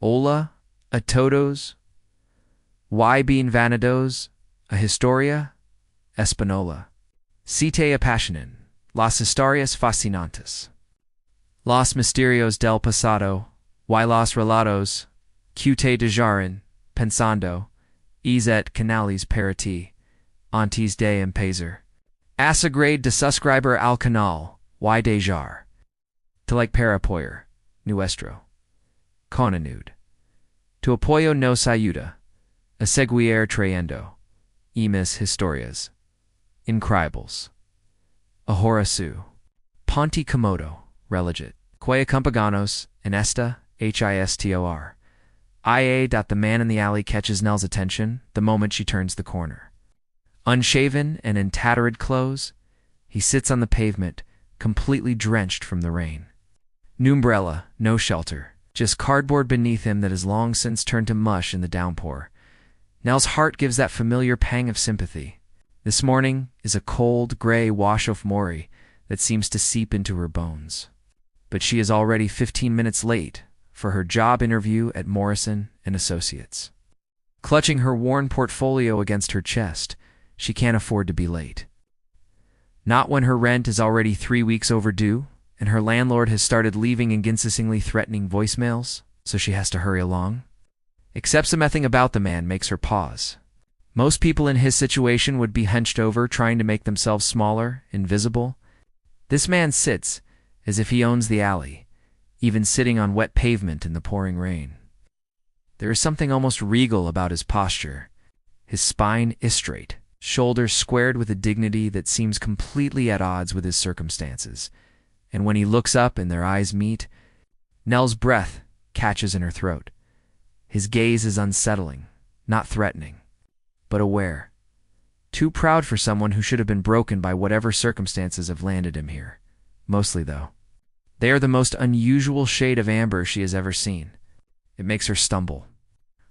Hola a todos, y bienvenidos a Historia Española. Si te apasionan las historias fascinantes, los misterios del pasado, y los relatos que te dejaron pensando, et canales para ti, antes de empezar. Asegurad de suscribir al canal, y dejar to like para apoyar nuestro contenido. Tu apoyo nos ayuda a seguir trayendo más historias increíbles. Ahora su ponte cómodo, relegit, que acompaganos en esta histor. The man in the alley catches Nell's attention the moment she turns the corner. Unshaven and in tattered clothes, he sits on the pavement, completely drenched from the rain. No umbrella, no shelter, just cardboard beneath him that has long since turned to mush in the downpour. Nell's heart gives that familiar pang of sympathy. This morning is a cold, gray wash of Mori that seems to seep into her bones. But she is already 15 minutes late for her job interview at Morrison & Associates. Clutching her worn portfolio against her chest, she can't afford to be late. Not when her rent is already 3 weeks overdue, and her landlord has started leaving incessantly threatening voicemails, so she has to hurry along. Except something about the man makes her pause. Most people in his situation would be hunched over, trying to make themselves smaller, invisible. This man sits as if he owns the alley, even sitting on wet pavement in the pouring rain. There is something almost regal about his posture. His spine is straight, shoulders squared with a dignity that seems completely at odds with his circumstances. And when he looks up and their eyes meet, Nell's breath catches in her throat. His gaze is unsettling, not threatening, but aware. Too proud for someone who should have been broken by whatever circumstances have landed him here. Mostly, though. They are the most unusual shade of amber she has ever seen. It makes her stumble.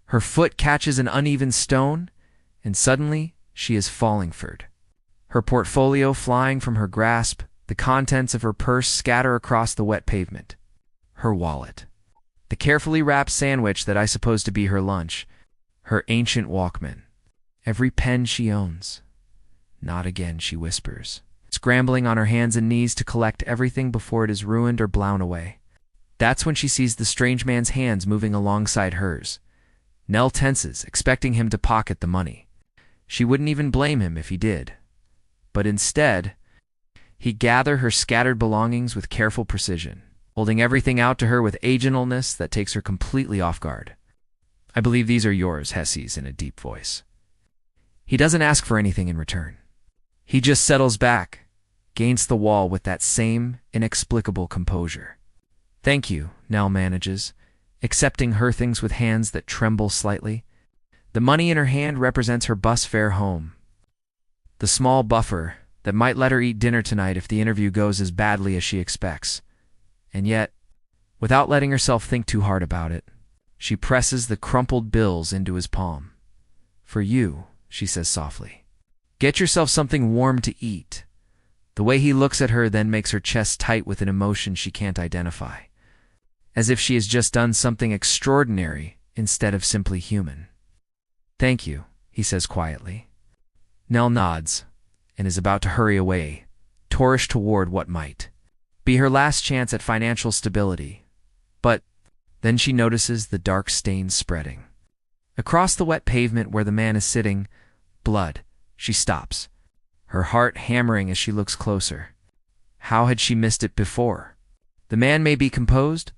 Her foot catches an uneven stone, and suddenly she is falling forward. Her portfolio flying from her grasp, the contents of her purse scatter across the wet pavement. Her wallet. The carefully wrapped sandwich that I suppose to be her lunch. Her ancient Walkman. Every pen she owns. Not again, she whispers, scrambling on her hands and knees to collect everything before it is ruined or blown away. That's when she sees the strange man's hands moving alongside hers. Nell tenses, expecting him to pocket the money. She wouldn't even blame him if he did. But instead, he gathered her scattered belongings with careful precision, holding everything out to her with a gentleness that takes her completely off guard. I believe these are yours, Hesses, in a deep voice. He doesn't ask for anything in return. He just settles back, against the wall with that same inexplicable composure. Thank you, Nell manages, accepting her things with hands that tremble slightly. The money in her hand represents her bus fare home. The small buffer that might let her eat dinner tonight if the interview goes as badly as she expects. And yet, without letting herself think too hard about it, she presses the crumpled bills into his palm. For you, she says softly. Get yourself something warm to eat. The way he looks at her then makes her chest tight with an emotion she can't identify. As if she has just done something extraordinary instead of simply human. Thank you, he says quietly. Nell nods and is about to hurry away, tourish toward what might be her last chance at financial stability. But then she notices the dark stains spreading. Across the wet pavement where the man is sitting, blood. She stops, her heart hammering as she looks closer. How had she missed it before? The man may be composed,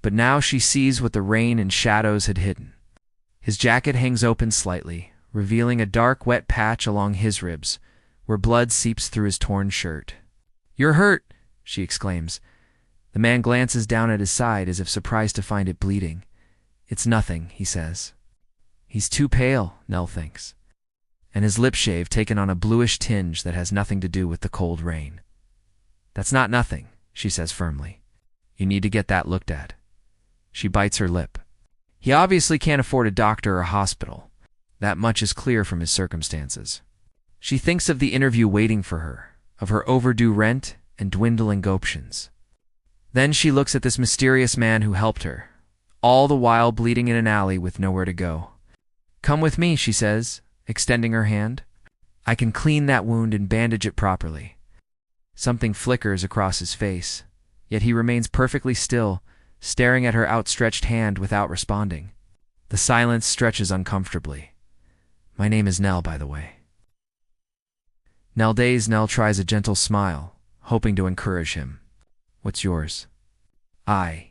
but now she sees what the rain and shadows had hidden. His jacket hangs open slightly, revealing a dark, wet patch along his ribs, where blood seeps through his torn shirt. You're hurt, she exclaims. The man glances down at his side as if surprised to find it bleeding. It's nothing, he says. He's too pale, Nell thinks, and his lip shave taken on a bluish tinge that has nothing to do with the cold rain. That's not nothing, she says firmly. You need to get that looked at. She bites her lip. He obviously can't afford a doctor or a hospital. That much is clear from his circumstances. She thinks of the interview waiting for her, of her overdue rent and dwindling options. Then she looks at this mysterious man who helped her, all the while bleeding in an alley with nowhere to go. "Come with me," she says, extending her hand. "I can clean that wound and bandage it properly." Something flickers across his face, yet he remains perfectly still, staring at her outstretched hand without responding. The silence stretches uncomfortably. "My name is Nell, by the way." Nell tries a gentle smile, hoping to encourage him. "What's yours?"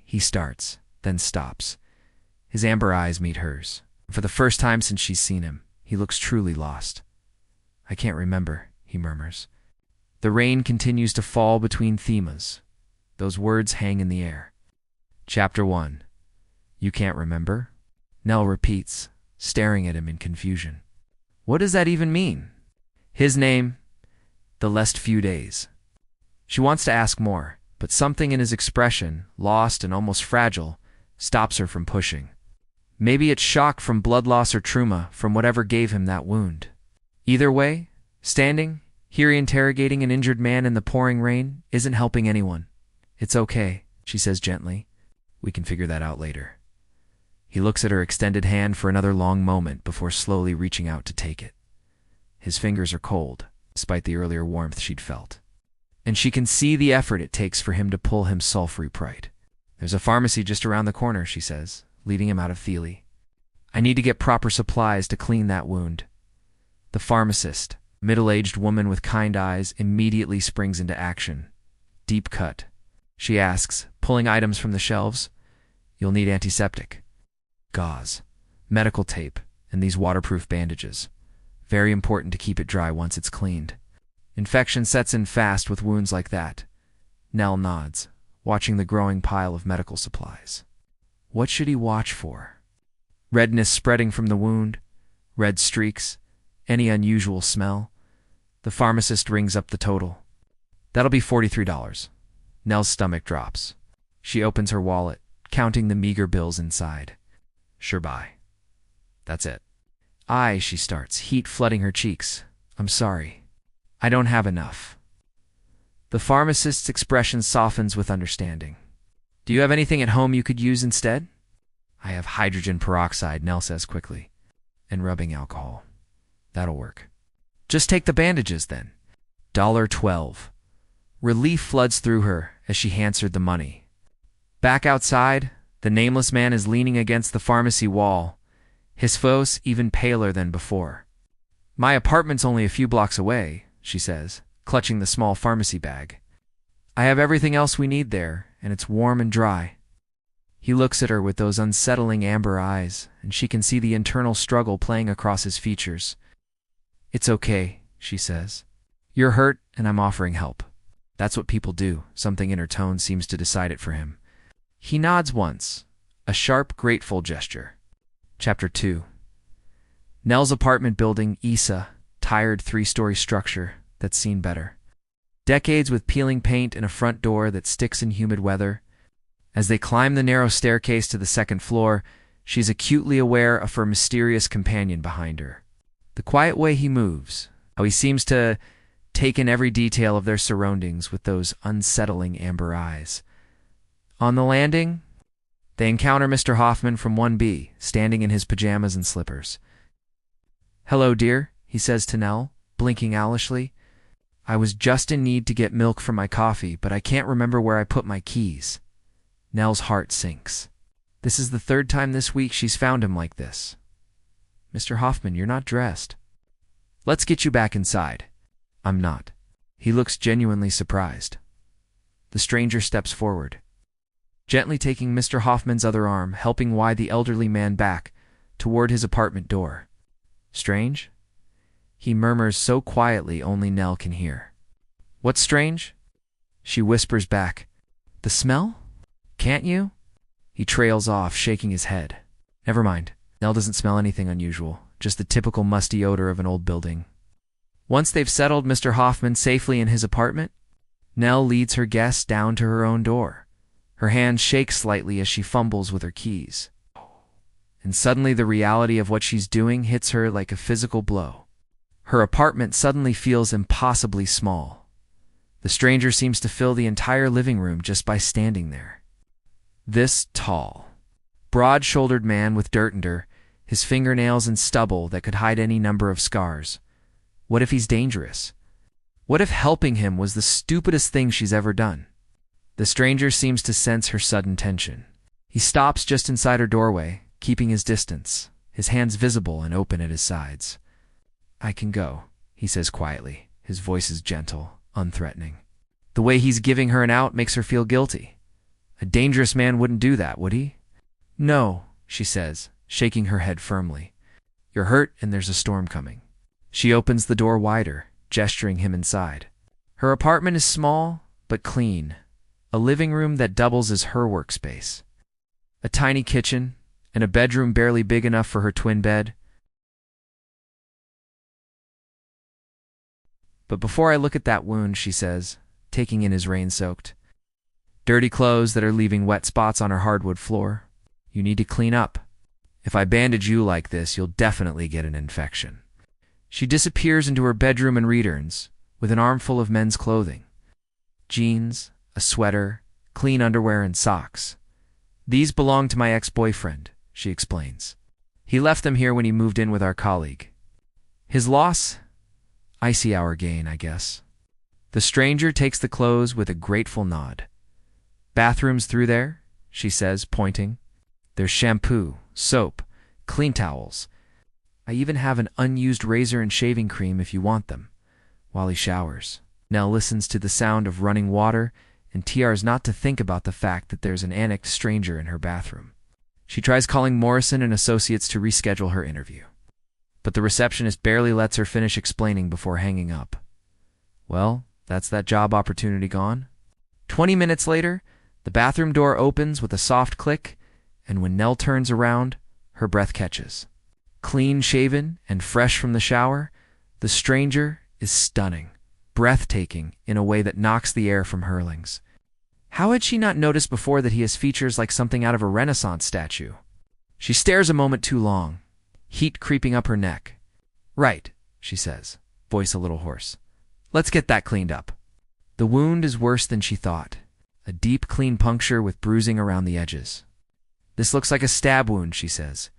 He starts, then stops. His amber eyes meet hers. For the first time since she's seen him, he looks truly lost. "I can't remember," he murmurs. The rain continues to fall between themas. Those words hang in the air. Chapter 1. "You can't remember?" Nell repeats, staring at him in confusion. What does that even mean? His name, the last few days. She wants to ask more, but something in his expression, lost and almost fragile, stops her from pushing. Maybe it's shock from blood loss or trauma from whatever gave him that wound. Either way, standing, here interrogating an injured man in the pouring rain isn't helping anyone. "It's okay," she says gently. "We can figure that out later." He looks at her extended hand for another long moment before slowly reaching out to take it. His fingers are cold, despite the earlier warmth she'd felt. And she can see the effort it takes for him to pull him sulfury-bright. "There's a pharmacy just around the corner," she says, leading him out of Thiele. "I need to get proper supplies to clean that wound." The pharmacist, middle-aged woman with kind eyes, immediately springs into action. "Deep cut," she asks, pulling items from the shelves. "You'll need antiseptic, gauze, medical tape, and these waterproof bandages. Very important to keep it dry once it's cleaned. Infection sets in fast with wounds like that." Nell nods, watching the growing pile of medical supplies. What should he watch for? Redness spreading from the wound, red streaks, any unusual smell. The pharmacist rings up the total. "That'll be $43. Nell's stomach drops. She opens her wallet, counting the meager bills inside. "Sure, bye. That's it." She starts, heat flooding her cheeks. "I'm sorry. I don't have enough." The pharmacist's expression softens with understanding. "Do you have anything at home you could use instead?" "I have hydrogen peroxide," Nell says quickly, "and rubbing alcohol. That'll work." "Just take the bandages then." $12. Relief floods through her as she hands her the money. Back outside, the nameless man is leaning against the pharmacy wall, his face even paler than before. "My apartment's only a few blocks away," she says, clutching the small pharmacy bag. "I have everything else we need there, and it's warm and dry." He looks at her with those unsettling amber eyes, and she can see the internal struggle playing across his features. "It's okay," she says. "You're hurt, and I'm offering help." That's what people do. Something in her tone seems to decide it for him. He nods once, a sharp, grateful gesture. Chapter 2. Nell's apartment building, Issa, tired 3-story structure that's seen better. Decades with peeling paint and a front door that sticks in humid weather. As they climb the narrow staircase to the second floor, she's acutely aware of her mysterious companion behind her. The quiet way he moves, how he seems to take in every detail of their surroundings with those unsettling amber eyes. On the landing, they encounter Mr. Hoffman from 1B, standing in his pajamas and slippers. "Hello, dear," he says to Nell, blinking owlishly. "I was just in need to get milk for my coffee, but I can't remember where I put my keys." Nell's heart sinks. This is the third time this week she's found him like this. "Mr. Hoffman, you're not dressed." "Let's get you back inside." "I'm not." He looks genuinely surprised. The stranger steps forward, gently taking Mr. Hoffman's other arm, helping wide the elderly man back toward his apartment door. "Strange?" He murmurs so quietly only Nell can hear. "What's strange?" She whispers back. "The smell? Can't you?" He trails off, shaking his head. Never mind. Nell doesn't smell anything unusual, just the typical musty odor of an old building. Once they've settled Mr. Hoffman safely in his apartment, Nell leads her guest down to her own door. Her hand shakes slightly as she fumbles with her keys. And suddenly the reality of what she's doing hits her like a physical blow. Her apartment suddenly feels impossibly small. The stranger seems to fill the entire living room just by standing there. This tall, Broad-shouldered man with dirt under his fingernails and stubble that could hide any number of scars. What if he's dangerous? What if helping him was the stupidest thing she's ever done? The stranger seems to sense her sudden tension. He stops just inside her doorway, keeping his distance, his hands visible and open at his sides. "I can go," he says quietly. His voice is gentle, unthreatening. The way he's giving her an out makes her feel guilty. A dangerous man wouldn't do that, would he? "No," she says, shaking her head firmly. "You're hurt and there's a storm coming." She opens the door wider, gesturing him inside. Her apartment is small, but clean. A living room that doubles as her workspace. A tiny kitchen, and a bedroom barely big enough for her twin bed. "But before I look at that wound," she says, taking in his rain-soaked, dirty clothes that are leaving wet spots on her hardwood floor, "you need to clean up. If I bandage you like this, you'll definitely get an infection." She disappears into her bedroom and returns, with an armful of men's clothing. Jeans, a sweater, clean underwear, and socks. "These belong to my ex-boyfriend," she explains. "He left them here when he moved in with our colleague. His loss? Icy our gain, I guess." The stranger takes the clothes with a grateful nod. "Bathrooms through there?" she says, pointing. "There's shampoo, soap, clean towels. I even have an unused razor and shaving cream if you want them." While he showers, Nell listens to the sound of running water and tears not to think about the fact that there's an annex stranger in her bathroom. She tries calling Morrison and Associates to reschedule her interview, but the receptionist barely lets her finish explaining before hanging up. Well, that's that job opportunity gone. 20 minutes later, the bathroom door opens with a soft click, and when Nell turns around, her breath catches. Clean-shaven and fresh from the shower, the stranger is stunning, breathtaking in a way that knocks the air from Hurlings. How had she not noticed before that he has features like something out of a Renaissance statue? She stares a moment too long, heat creeping up her neck. "Right," she says, voice a little hoarse. "Let's get that cleaned up." The wound is worse than she thought. A deep, clean puncture with bruising around the edges. "This looks like a stab wound," she says,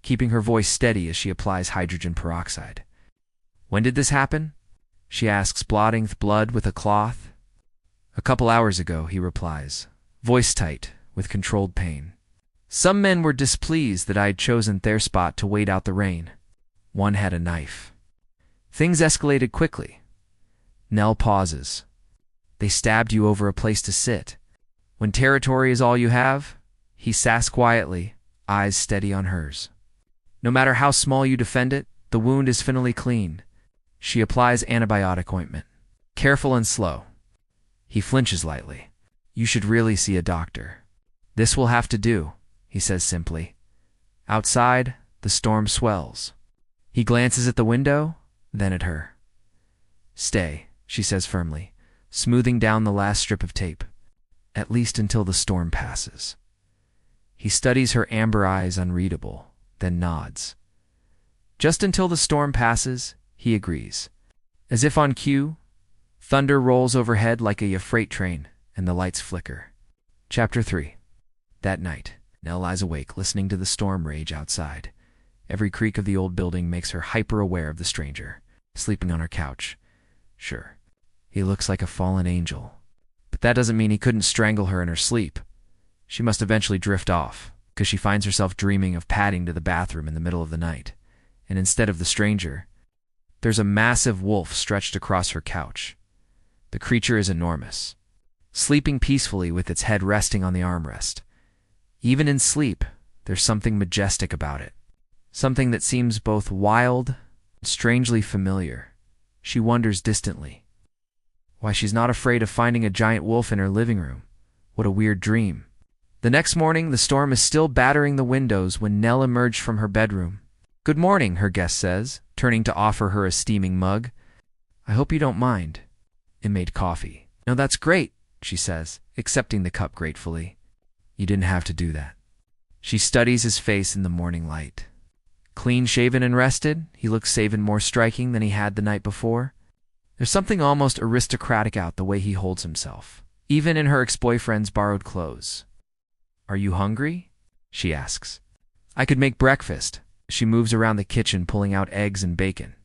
keeping her voice steady as she applies hydrogen peroxide. "When did this happen?" she asks, blotting blood with a cloth. "A couple hours ago," he replies, voice tight, with controlled pain. "Some men were displeased that I had chosen their spot to wait out the rain. One had a knife." Things escalated quickly. Nell pauses. "They stabbed you over a place to sit. When territory is all you have?" he says quietly, eyes steady on hers. "No matter how small you defend it, the wound is finally clean." She applies antibiotic ointment, careful and slow. He flinches lightly. "You should really see a doctor." "This will have to do," he says simply. Outside, the storm swells. He glances at the window, then at her. "Stay," she says firmly, smoothing down the last strip of tape. "At least until the storm passes." He studies her amber eyes, unreadable, then nods. "Just until the storm passes," he agrees. As if on cue, thunder rolls overhead like a freight train, and the lights flicker. Chapter 3. That night, Nell lies awake, listening to the storm rage outside. Every creak of the old building makes her hyper-aware of the stranger, sleeping on her couch. Sure, he looks like a fallen angel, but that doesn't mean he couldn't strangle her in her sleep. She must eventually drift off, because she finds herself dreaming of padding to the bathroom in the middle of the night, and instead of the stranger, there's a massive wolf stretched across her couch. The creature is enormous, sleeping peacefully with its head resting on the armrest. Even in sleep, there's something majestic about it, something that seems both wild and strangely familiar. She wonders distantly why she's not afraid of finding a giant wolf in her living room. What a weird dream. The next morning, the storm is still battering the windows when Nell emerged from her bedroom. "Good morning," her guest says, turning to offer her a steaming mug. "I hope you don't mind." It made coffee. "No, that's great," she says, accepting the cup gratefully. "You didn't have to do that." She studies his face in the morning light. Clean-shaven and rested, he looks even more striking than he had the night before. There's something almost aristocratic about the way he holds himself, even in her ex-boyfriend's borrowed clothes. "Are you hungry?" she asks. I could make breakfast. She moves around the kitchen, pulling out eggs and bacon.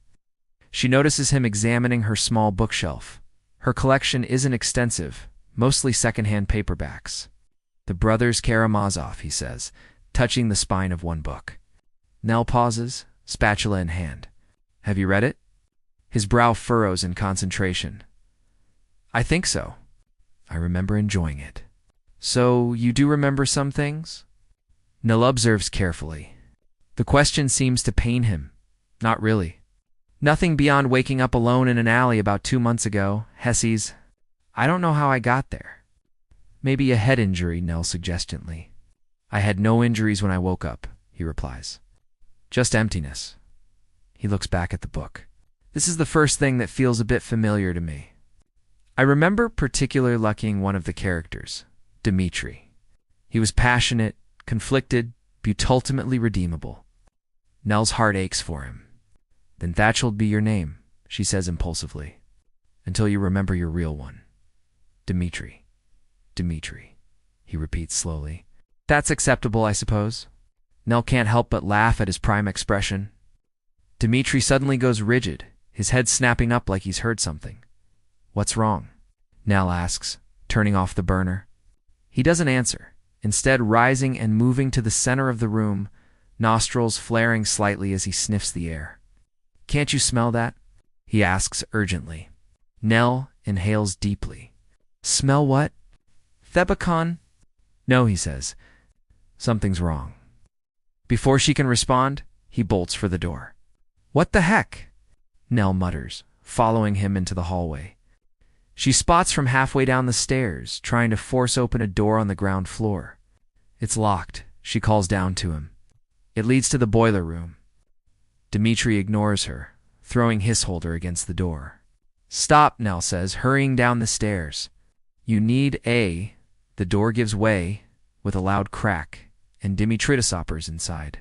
She notices him examining her small bookshelf. Her collection isn't extensive, mostly secondhand paperbacks. The Brothers Karamazov, he says, touching the spine of one book. Nell pauses, spatula in hand. Have you read it? His brow furrows in concentration. I think so. I remember enjoying it. So, you do remember some things? Nell observes carefully. The question seems to pain him. Not really. Nothing beyond waking up alone in an alley about 2 months ago, Hesse's. I don't know how I got there. Maybe a head injury, Nell suggests gently. I had no injuries when I woke up, he replies. Just emptiness. He looks back at the book. This is the first thing that feels a bit familiar to me. I remember particularly liking one of the characters, Dmitri. He was passionate, conflicted, but ultimately redeemable. Nell's heart aches for him. Then that shall be your name, she says impulsively, until you remember your real one. Dmitri. Dmitri, he repeats slowly. That's acceptable, I suppose. Nell can't help but laugh at his prime expression. Dmitri suddenly goes rigid, his head snapping up like he's heard something. What's wrong? Nell asks, turning off the burner. He doesn't answer, instead rising and moving to the center of the room, nostrils flaring slightly as he sniffs the air. Can't you smell that? He asks urgently. Nell inhales deeply. Smell what? Thebacon? No, he says. Something's wrong. Before she can respond, he bolts for the door. What the heck? Nell mutters, following him into the hallway. She spots from halfway down the stairs, trying to force open a door on the ground floor. It's locked, she calls down to him. It leads to the boiler room. Dmitri ignores her, throwing his holder against the door. Stop, Nell says, hurrying down the stairs. You need a... The door gives way, with a loud crack, and Dmitri soppers inside.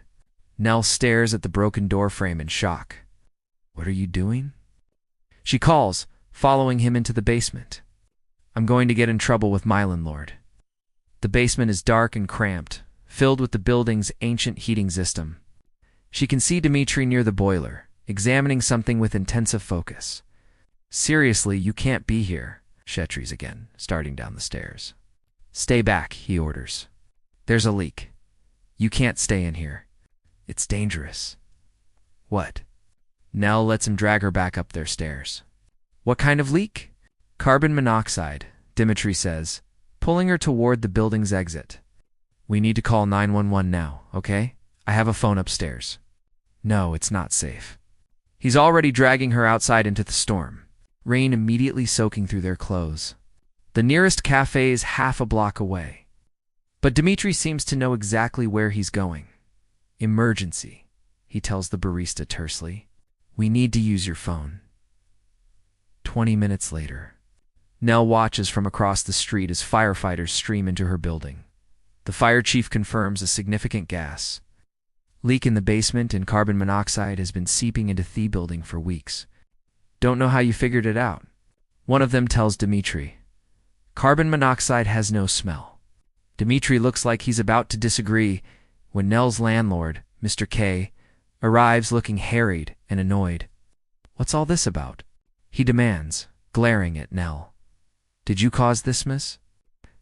Nell stares at the broken door frame in shock. What are you doing? She calls, following him into the basement. I'm going to get in trouble with my landlord. The basement is dark and cramped, filled with the building's ancient heating system. She can see Dmitri near the boiler, examining something with intensive focus. Seriously, you can't be here, Shetri's again, starting down the stairs. Stay back, he orders. There's a leak. You can't stay in here. It's dangerous. What? Nell lets him drag her back up their stairs. What kind of leak? Carbon monoxide, Dmitri says, pulling her toward the building's exit. We need to call 911 now, okay? I have a phone upstairs. No, it's not safe. He's already dragging her outside into the storm, rain immediately soaking through their clothes. The nearest cafe is half a block away. But Dmitri seems to know exactly where he's going. Emergency, he tells the barista tersely. We need to use your phone. 20 minutes later. Nell watches from across the street as firefighters stream into her building. The fire chief confirms a significant gas leak in the basement, and carbon monoxide has been seeping into the building for weeks. Don't know how you figured it out. One of them tells Dmitri. Carbon monoxide has no smell. Dmitri looks like he's about to disagree when Nell's landlord, Mr. K, arrives looking harried and annoyed. What's all this about? He demands, glaring at Nell. Did you cause this, miss?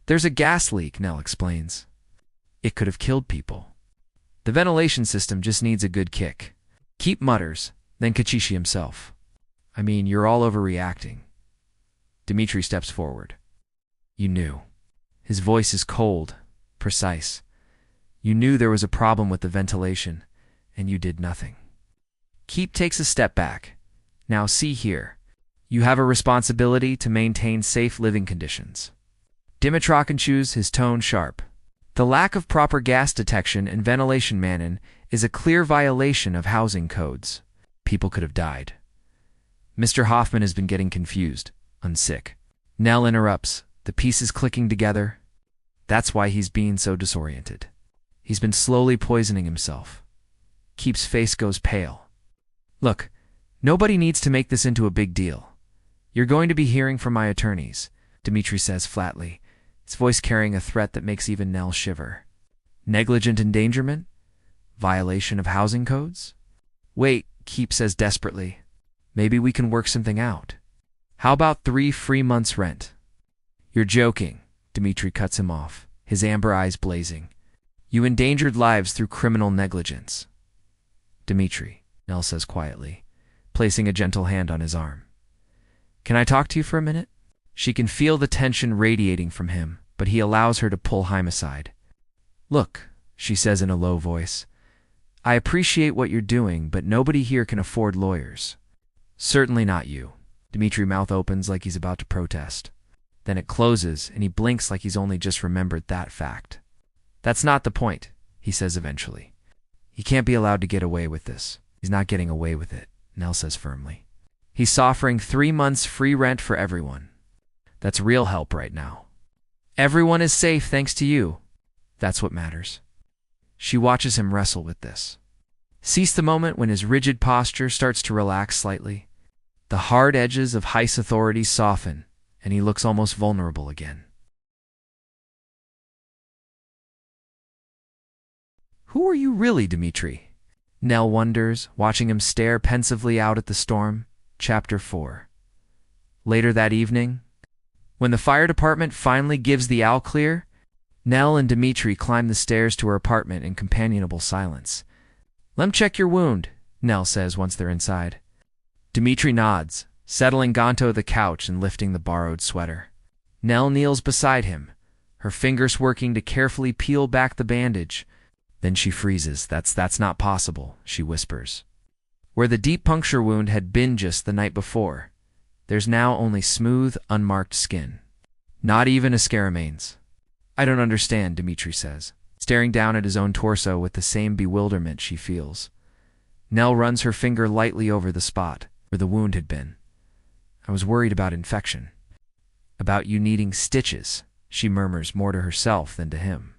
There's a gas leak, Nell explains. It could have killed people. The ventilation system just needs a good kick. Keep mutters, then Kachishi himself. I mean, you're all overreacting. Dmitri steps forward. You knew. His voice is cold, precise. You knew there was a problem with the ventilation, and you did nothing. Keep takes a step back. Now see here. You have a responsibility to maintain safe living conditions. Dimitrokhanchus, his tone sharp. The lack of proper gas detection and ventilation manning is a clear violation of housing codes. People could have died. Mr. Hoffman has been getting confused, unsick. Nell interrupts, the pieces clicking together. That's why he's being so disoriented. He's been slowly poisoning himself. Keep's face goes pale. Look, nobody needs to make this into a big deal. You're going to be hearing from my attorneys, Dmitri says flatly, his voice carrying a threat that makes even Nell shiver. Negligent endangerment? Violation of housing codes? Wait, Keep says desperately. Maybe we can work something out. How about 3 free months' rent? You're joking, Dmitri cuts him off, his amber eyes blazing. You endangered lives through criminal negligence. Dmitri, Nell says quietly, placing a gentle hand on his arm. Can I talk to you for a minute? She can feel the tension radiating from him, but he allows her to pull Haim aside. Look, she says in a low voice, I appreciate what you're doing, but nobody here can afford lawyers. Certainly not you. Dmitri's mouth opens like he's about to protest. Then it closes, and he blinks like he's only just remembered that fact. That's not the point, he says eventually. He can't be allowed to get away with this. He's not getting away with it, Nell says firmly. He's offering 3 months free rent for everyone. That's real help right now. Everyone is safe thanks to you. That's what matters. She watches him wrestle with this. Sees the moment when his rigid posture starts to relax slightly. The hard edges of Heist authority soften, and he looks almost vulnerable again. Who are you really, Dmitri? Nell wonders, watching him stare pensively out at the storm. Chapter 4. Later that evening, when the fire department finally gives the all clear, Nell and Dmitri climb the stairs to her apartment in companionable silence. Lem check your wound, Nell says once they're inside. Dmitri nods, settling Gonto to the couch and lifting the borrowed sweater. Nell kneels beside him, her fingers working to carefully peel back the bandage. Then she freezes. That's not possible, she whispers. Where the deep puncture wound had been just the night before, there's now only smooth, unmarked skin. Not even a scare remains. I don't understand, Dmitri says, staring down at his own torso with the same bewilderment she feels. Nell runs her finger lightly over the spot where the wound had been. I was worried about infection. About you needing stitches, she murmurs more to herself than to him.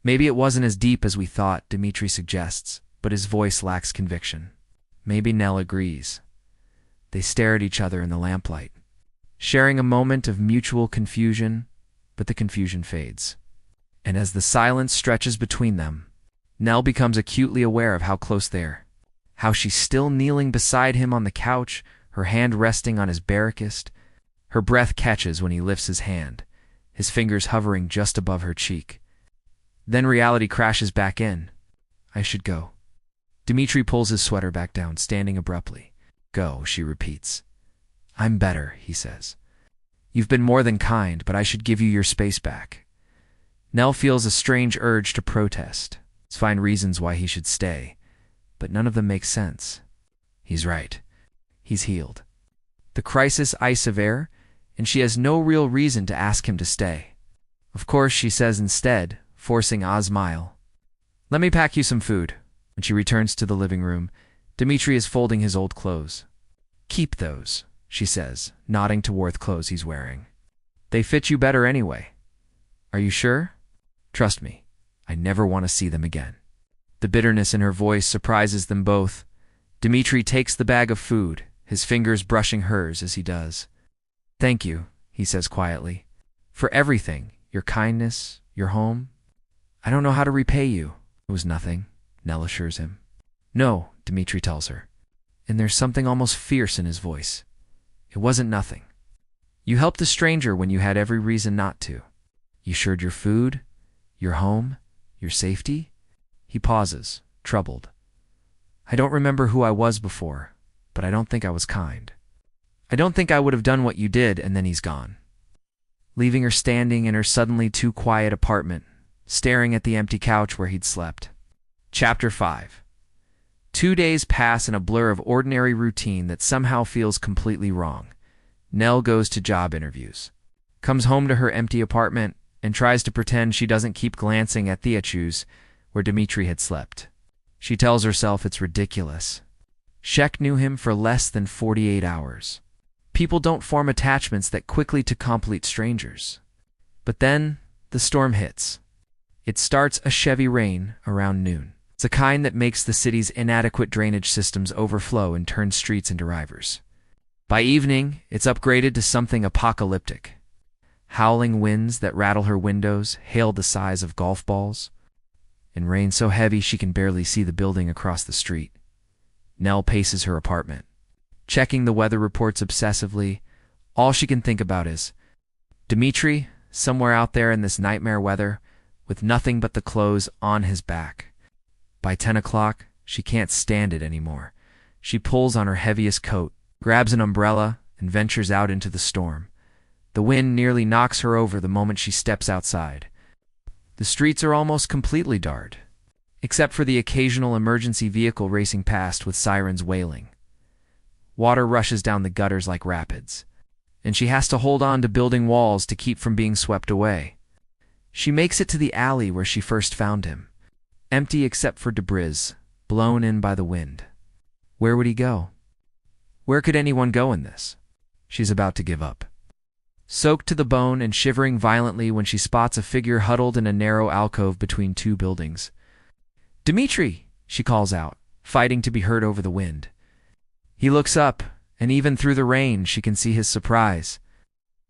Maybe it wasn't as deep as we thought, Dmitri suggests, but his voice lacks conviction. Maybe Nell agrees. They stare at each other in the lamplight, sharing a moment of mutual confusion, but the confusion fades. And as the silence stretches between them, Nell becomes acutely aware of how close they are, how she's still kneeling beside him on the couch, her hand resting on his barricist. Her breath catches when he lifts his hand, his fingers hovering just above her cheek. Then reality crashes back in. I should go. Dmitri pulls his sweater back down, standing abruptly. Go, she repeats. I'm better, he says. You've been more than kind, but I should give you your space back. Nell feels a strange urge to protest, to find reasons why he should stay, but none of them make sense. He's right. He's healed. The crisis is severe, and she has no real reason to ask him to stay. Of course, she says instead, forcing a smile. Let me pack you some food. When she returns to the living room, Dmitri is folding his old clothes. Keep those, she says, nodding toward the clothes he's wearing. They fit you better anyway. Are you sure? Trust me, I never want to see them again. The bitterness in her voice surprises them both. Dmitri takes the bag of food, his fingers brushing hers as he does. Thank you, he says quietly, for everything, your kindness, your home. I don't know how to repay you. It was nothing, Nell assures him. No, Dmitri tells her, and there's something almost fierce in his voice. It wasn't nothing. You helped a stranger when you had every reason not to. You shared your food, your home, your safety. He pauses, troubled. I don't remember who I was before, but I don't think I was kind. I don't think I would have done what you did, and then he's gone. Leaving her standing in her suddenly too quiet apartment, staring at the empty couch where he'd slept. Chapter 5. 2 days pass in a blur of ordinary routine that somehow feels completely wrong. Nell goes to job interviews, comes home to her empty apartment, and tries to pretend she doesn't keep glancing at the issues where Dmitri had slept. She tells herself it's ridiculous. Shek knew him for less than 48 hours. People don't form attachments that quickly to complete strangers. But then, the storm hits. It starts a Chevy rain around noon. It's the kind that makes the city's inadequate drainage systems overflow and turn streets into rivers. By evening, it's upgraded to something apocalyptic. Howling winds that rattle her windows, hail the size of golf balls. and rain so heavy she can barely see the building across the street. Nell paces her apartment, checking the weather reports obsessively. All she can think about is Dmitri, somewhere out there in this nightmare weather, with nothing but the clothes on his back. By 10 o'clock, she can't stand it anymore. She pulls on her heaviest coat, grabs an umbrella, and ventures out into the storm. The wind nearly knocks her over the moment she steps outside. The streets are almost completely dark, except for the occasional emergency vehicle racing past with sirens wailing. Water rushes down the gutters like rapids, and she has to hold on to building walls to keep from being swept away. She makes it to the alley where she first found him, empty except for debris, blown in by the wind. Where would he go? Where could anyone go in this? She's about to give up. Soaked to the bone and shivering violently when she spots a figure huddled in a narrow alcove between two buildings. "Dmitri!" she calls out, fighting to be heard over the wind. He looks up, and even through the rain she can see his surprise.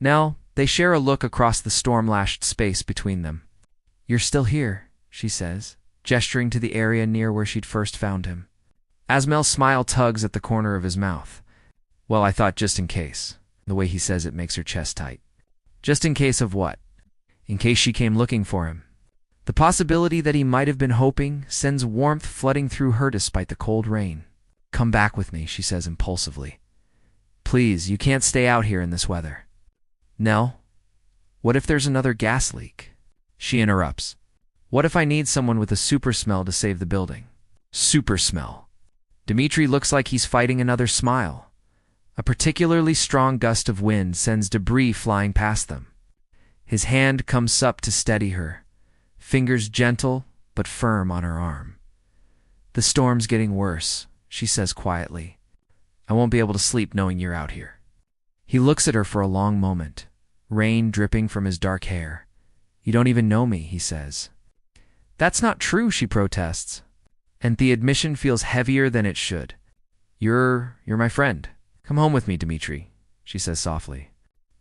Nell, they share a look across the storm-lashed space between them. "You're still here," she says, gesturing to the area near where she'd first found him. Asmel's smile tugs at the corner of his mouth. "Well, I thought just in case." The way he says it makes her chest tight. Just in case of what? In case she came looking for him. The possibility that he might have been hoping sends warmth flooding through her despite the cold rain. "Come back with me," she says impulsively. "Please, you can't stay out here in this weather." "Nell, what if there's another gas leak?" She interrupts. "What if I need someone with a super smell to save the building?" Super smell. Dmitri looks like he's fighting another smile. A particularly strong gust of wind sends debris flying past them. His hand comes up to steady her, fingers gentle but firm on her arm. "The storm's getting worse," she says quietly. "I won't be able to sleep knowing you're out here." He looks at her for a long moment, rain dripping from his dark hair. "You don't even know me," he says. "That's not true," she protests, and the admission feels heavier than it should. You're my friend. Come home with me, Dmitri," she says softly.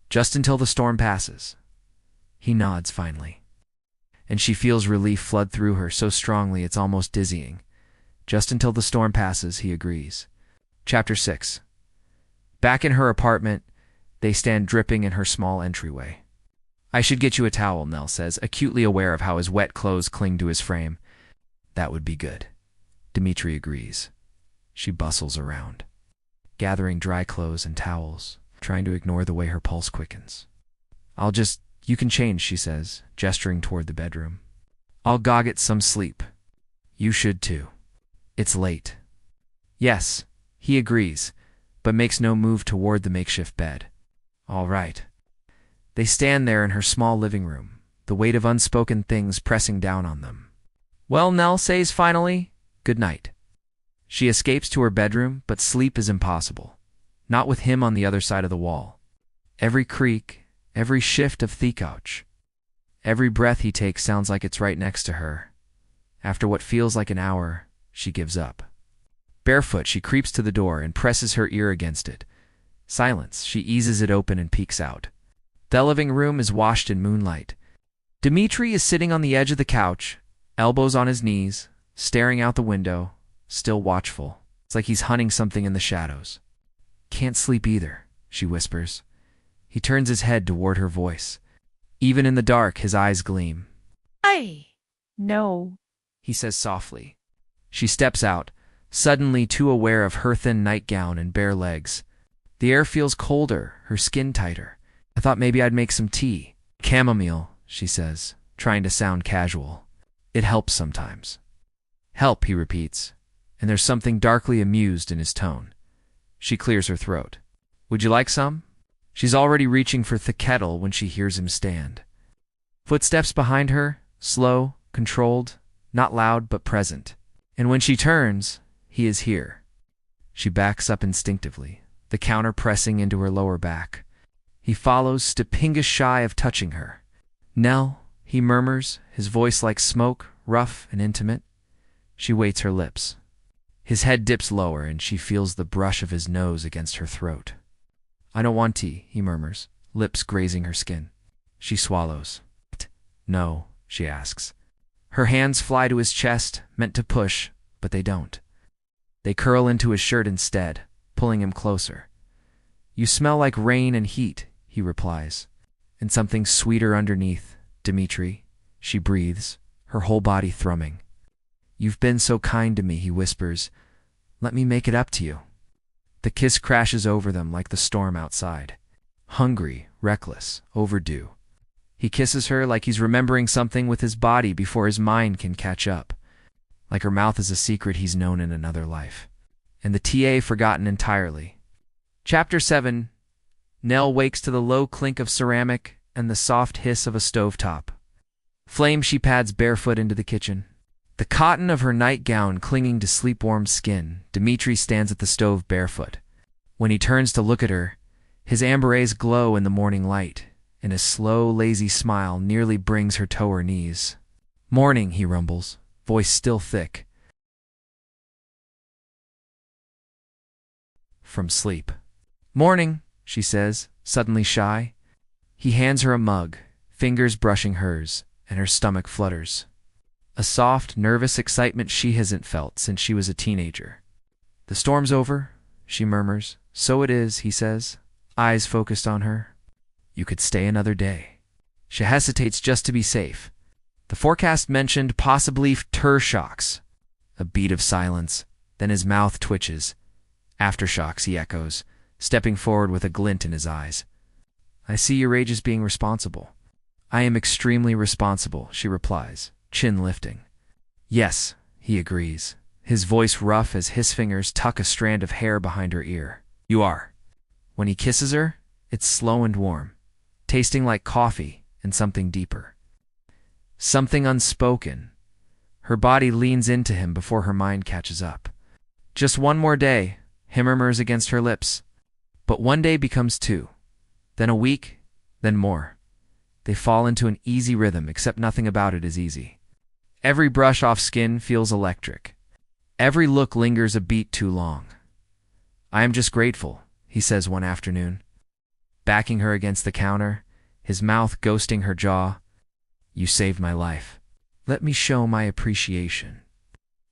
"Just until the storm passes." He nods finally, and she feels relief flood through her so strongly it's almost dizzying. Just until the storm passes, he agrees. Chapter 6. Back in her apartment, they stand dripping in her small entryway. "I should get you a towel," Nell says, acutely aware of how his wet clothes cling to his frame. "That would be good." Dmitri agrees. She bustles around, gathering dry clothes and towels, trying to ignore the way her pulse quickens. You can change," she says, gesturing toward the bedroom. "I'll go get some sleep." "You should too. It's late." "Yes," he agrees, but makes no move toward the makeshift bed. "All right." They stand there in her small living room, the weight of unspoken things pressing down on them. "Well," Nell says finally, "good night." She escapes to her bedroom, but sleep is impossible. Not with him on the other side of the wall. Every creak, every shift of the couch, every breath he takes sounds like it's right next to her. After what feels like an hour, she gives up. Barefoot, she creeps to the door and presses her ear against it. Silence. She eases it open and peeks out. The living room is washed in moonlight. Dmitri is sitting on the edge of the couch, elbows on his knees, staring out the window, still watchful. It's like he's hunting something in the shadows. "Can't sleep either," she whispers. He turns his head toward her voice. Even in the dark, his eyes gleam. No, He says softly. She steps out, suddenly too aware of her thin nightgown and bare legs. The air feels colder, her skin tighter. "I thought maybe I'd make some tea." "Chamomile," she says, trying to sound casual. "It helps sometimes." "Help," he repeats, and there's something darkly amused in his tone. She clears her throat. "Would you like some?" She's already reaching for the kettle when she hears him stand. Footsteps behind her, slow, controlled, not loud but present. And when she turns, he is here. She backs up instinctively, the counter pressing into her lower back. He follows, stupendous shy of touching her. "Nell," he murmurs, his voice like smoke, rough and intimate. She waits her lips. His head dips lower, and she feels the brush of his nose against her throat. "I don't want tea," he murmurs, lips grazing her skin. She swallows. "No," she asks. Her hands fly to his chest, meant to push, but they don't. They curl into his shirt instead, pulling him closer. "You smell like rain and heat," he replies. "And something sweeter underneath, Dimitri," she breathes, her whole body thrumming. "You've been so kind to me," he whispers. "Let me make it up to you." The kiss crashes over them like the storm outside. Hungry, reckless, overdue. He kisses her like he's remembering something with his body before his mind can catch up. Like her mouth is a secret he's known in another life. And the TA forgotten entirely. Chapter 7. Nell wakes to the low clink of ceramic and the soft hiss of a stovetop. Flame she pads barefoot into the kitchen. The cotton of her nightgown clinging to sleep-warm skin, Dimitri stands at the stove barefoot. When he turns to look at her, his amber rays glow in the morning light, and his slow, lazy smile nearly brings her to her knees. "Morning," he rumbles, voice still thick. From sleep. "Morning," she says, suddenly shy. He hands her a mug, fingers brushing hers, and her stomach flutters. A soft, nervous excitement she hasn't felt since she was a teenager. "The storm's over," she murmurs. "So it is," he says, eyes focused on her. "You could stay another day." She hesitates just to be safe. The forecast mentioned possibly shocks. A beat of silence, then his mouth twitches. "Aftershocks," he echoes, stepping forward with a glint in his eyes. "I see your age as being responsible." "I am extremely responsible," she replies, chin lifting. "Yes," he agrees, his voice rough as his fingers tuck a strand of hair behind her ear. "You are." When he kisses her, it's slow and warm, tasting like coffee and something deeper. Something unspoken. Her body leans into him before her mind catches up. "Just one more day," he murmurs against her lips. But one day becomes two, then a week, then more. They fall into an easy rhythm, except nothing about it is easy. Every brush off skin feels electric. Every look lingers a beat too long. "I am just grateful," he says one afternoon, backing her against the counter, his mouth ghosting her jaw. "You saved my life. Let me show my appreciation."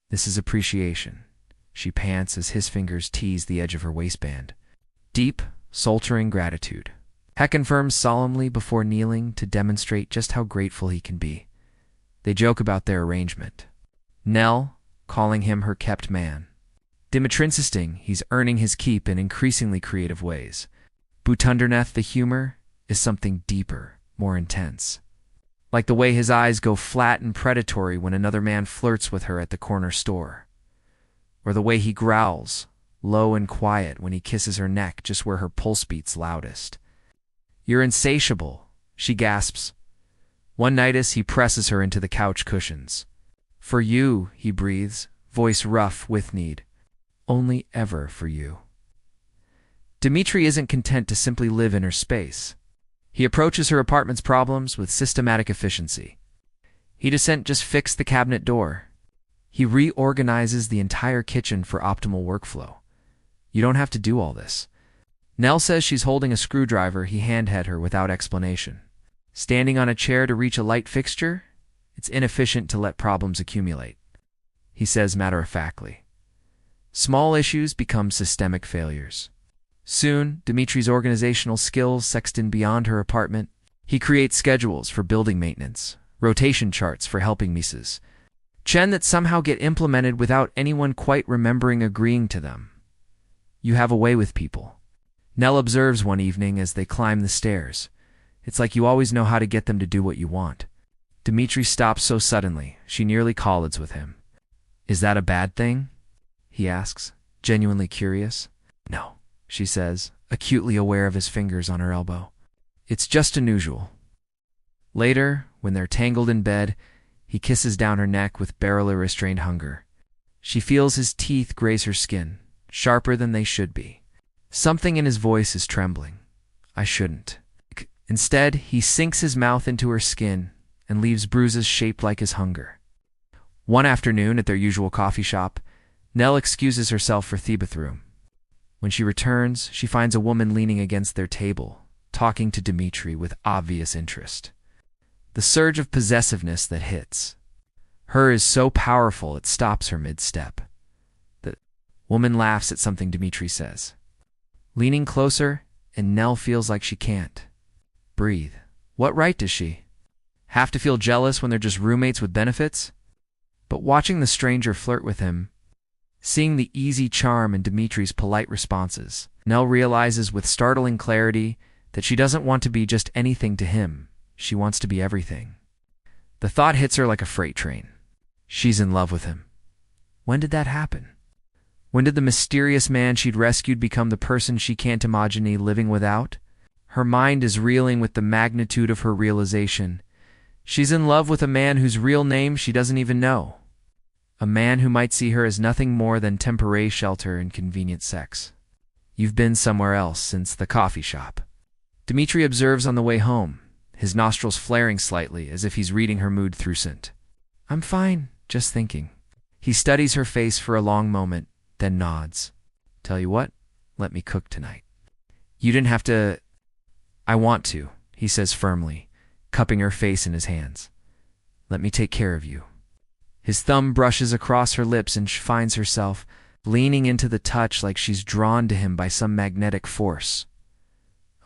"This is appreciation," she pants as his fingers tease the edge of her waistband. Deep, sultering gratitude. He confirms solemnly before kneeling to demonstrate just how grateful he can be. They joke about their arrangement. Nell, calling him her kept man. Dimitri insisting he's earning his keep in increasingly creative ways. But underneath the humor is something deeper, more intense. Like the way his eyes go flat and predatory when another man flirts with her at the corner store. Or the way he growls, low and quiet, when he kisses her neck just where her pulse beats loudest. "You're insatiable," she gasps. One night as he presses her into the couch cushions. "For you," he breathes, voice rough with need. "Only ever for you." Dimitri isn't content to simply live in her space. He approaches her apartment's problems with systematic efficiency. He doesn't just fix the cabinet door. He reorganizes the entire kitchen for optimal workflow. "You don't have to do all this." Nell says she's holding a screwdriver he handheld her without explanation. Standing on a chair to reach a light fixture? It's inefficient to let problems accumulate. He says matter-of-factly. Small issues become systemic failures. Soon, Dimitri's organizational skills sextend beyond her apartment. He creates schedules for building maintenance, rotation charts for helping misses, that somehow get implemented without anyone quite remembering agreeing to them. "You have a way with people," Nell observes one evening as they climb the stairs. "It's like you always know how to get them to do what you want." Dimitri stops so suddenly, she nearly collides with him. "Is that a bad thing?" he asks, genuinely curious. "No," she says, acutely aware of his fingers on her elbow. "It's just unusual." Later, when they're tangled in bed, he kisses down her neck with barely restrained hunger. She feels his teeth graze her skin, sharper than they should be. Something in his voice is trembling. "I shouldn't." Instead, he sinks his mouth into her skin and leaves bruises shaped like his hunger. One afternoon at their usual coffee shop, Nell excuses herself for the bathroom. When she returns, she finds a woman leaning against their table, talking to Dimitri with obvious interest. The surge of possessiveness that hits. Her is so powerful it stops her mid-step. The woman laughs at something Dmitri says. Leaning closer, and Nell feels like she can't breathe. What right does she have to feel jealous when they're just roommates with benefits? But watching the stranger flirt with him, seeing the easy charm in Dmitri's polite responses, Nell realizes with startling clarity that she doesn't want to be just anything to him. She wants to be everything. The thought hits her like a freight train. She's in love with him. When did that happen? When did the mysterious man she'd rescued become the person she can't imagine living without? Her mind is reeling with the magnitude of her realization. She's in love with a man whose real name she doesn't even know. A man who might see her as nothing more than temporary shelter and convenient sex. You've been somewhere else since the coffee shop. Dmitri observes on the way home, his nostrils flaring slightly as if he's reading her mood through scent. I'm fine, just thinking. He studies her face for a long moment, then nods. Tell you what, let me cook tonight. You didn't have to. I want to, he says firmly, cupping her face in his hands. Let me take care of you. His thumb brushes across her lips and she finds herself leaning into the touch like she's drawn to him by some magnetic force.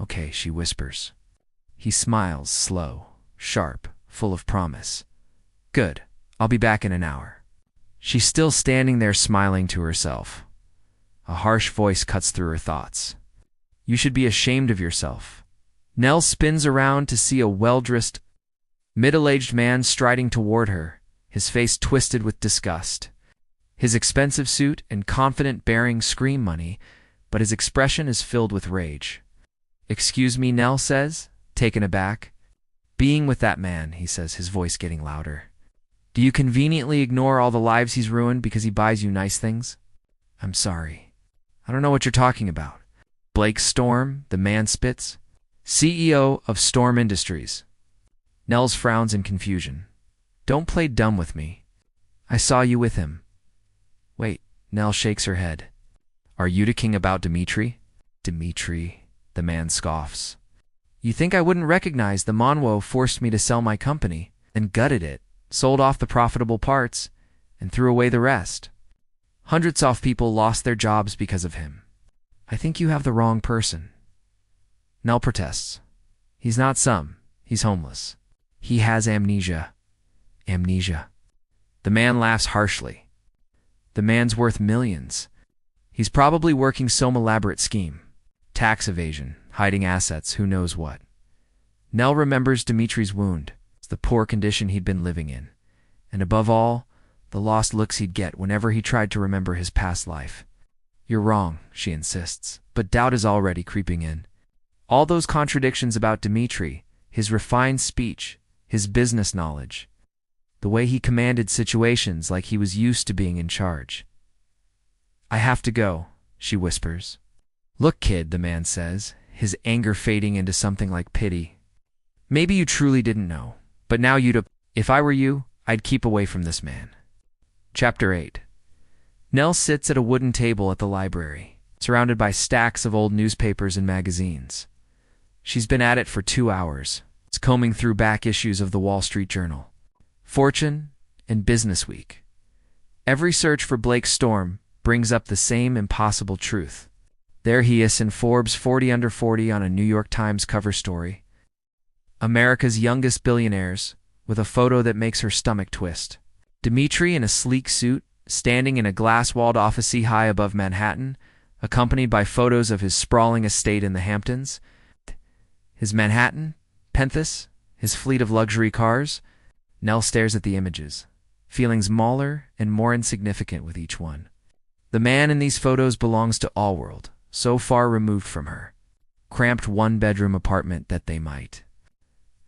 Okay, she whispers. He smiles, slow, sharp, full of promise. Good, I'll be back in an hour. She's still standing there smiling to herself. A harsh voice cuts through her thoughts. You should be ashamed of yourself. Nell spins around to see a well-dressed, middle-aged man striding toward her, his face twisted with disgust. His expensive suit and confident bearing scream money, but his expression is filled with rage. Excuse me, Nell says, taken aback. Being with that man, he says, his voice getting louder. Do you conveniently ignore all the lives he's ruined because he buys you nice things? I'm sorry. I don't know what you're talking about. Blake Storm, the man spits. CEO of Storm Industries. Nell's frowns in confusion. Don't play dumb with me. I saw you with him. Wait, Nell shakes her head. Are you talking about Dmitri? Dmitri, the man scoffs. You think I wouldn't recognize the Monwo forced me to sell my company, and gutted it, sold off the profitable parts, and threw away the rest. Hundreds of people lost their jobs because of him. I think you have the wrong person. Nell protests. He's not some. He's homeless. He has amnesia. Amnesia. The man laughs harshly. The man's worth millions. He's probably working some elaborate scheme. Tax evasion, hiding assets, who knows what. Nell remembers Dmitri's wound, the poor condition he'd been living in, and above all, the lost looks he'd get whenever he tried to remember his past life. You're wrong, she insists, but doubt is already creeping in. All those contradictions about Dmitri, his refined speech, his business knowledge, the way he commanded situations like he was used to being in charge. I have to go, she whispers. Look, kid, the man says, his anger fading into something like pity. Maybe you truly didn't know, but now you'd. If I were you, I'd keep away from this man. Chapter 8. Nell sits at a wooden table at the library, surrounded by stacks of old newspapers and magazines. She's been at it for 2 hours. It's combing through back issues of the Wall Street Journal, Fortune, and Business Week. Every search for Blake Storm brings up the same impossible truth. There he is in Forbes 40 Under 40 on a New York Times cover story. America's youngest billionaires, with a photo that makes her stomach twist. Dmitri in a sleek suit, standing in a glass-walled office high above Manhattan, accompanied by photos of his sprawling estate in the Hamptons. His Manhattan, Penthus, his fleet of luxury cars. Nell stares at the images, feeling smaller and more insignificant with each one. The man in these photos belongs to Allworld, so far removed from her. Cramped one-bedroom apartment that they might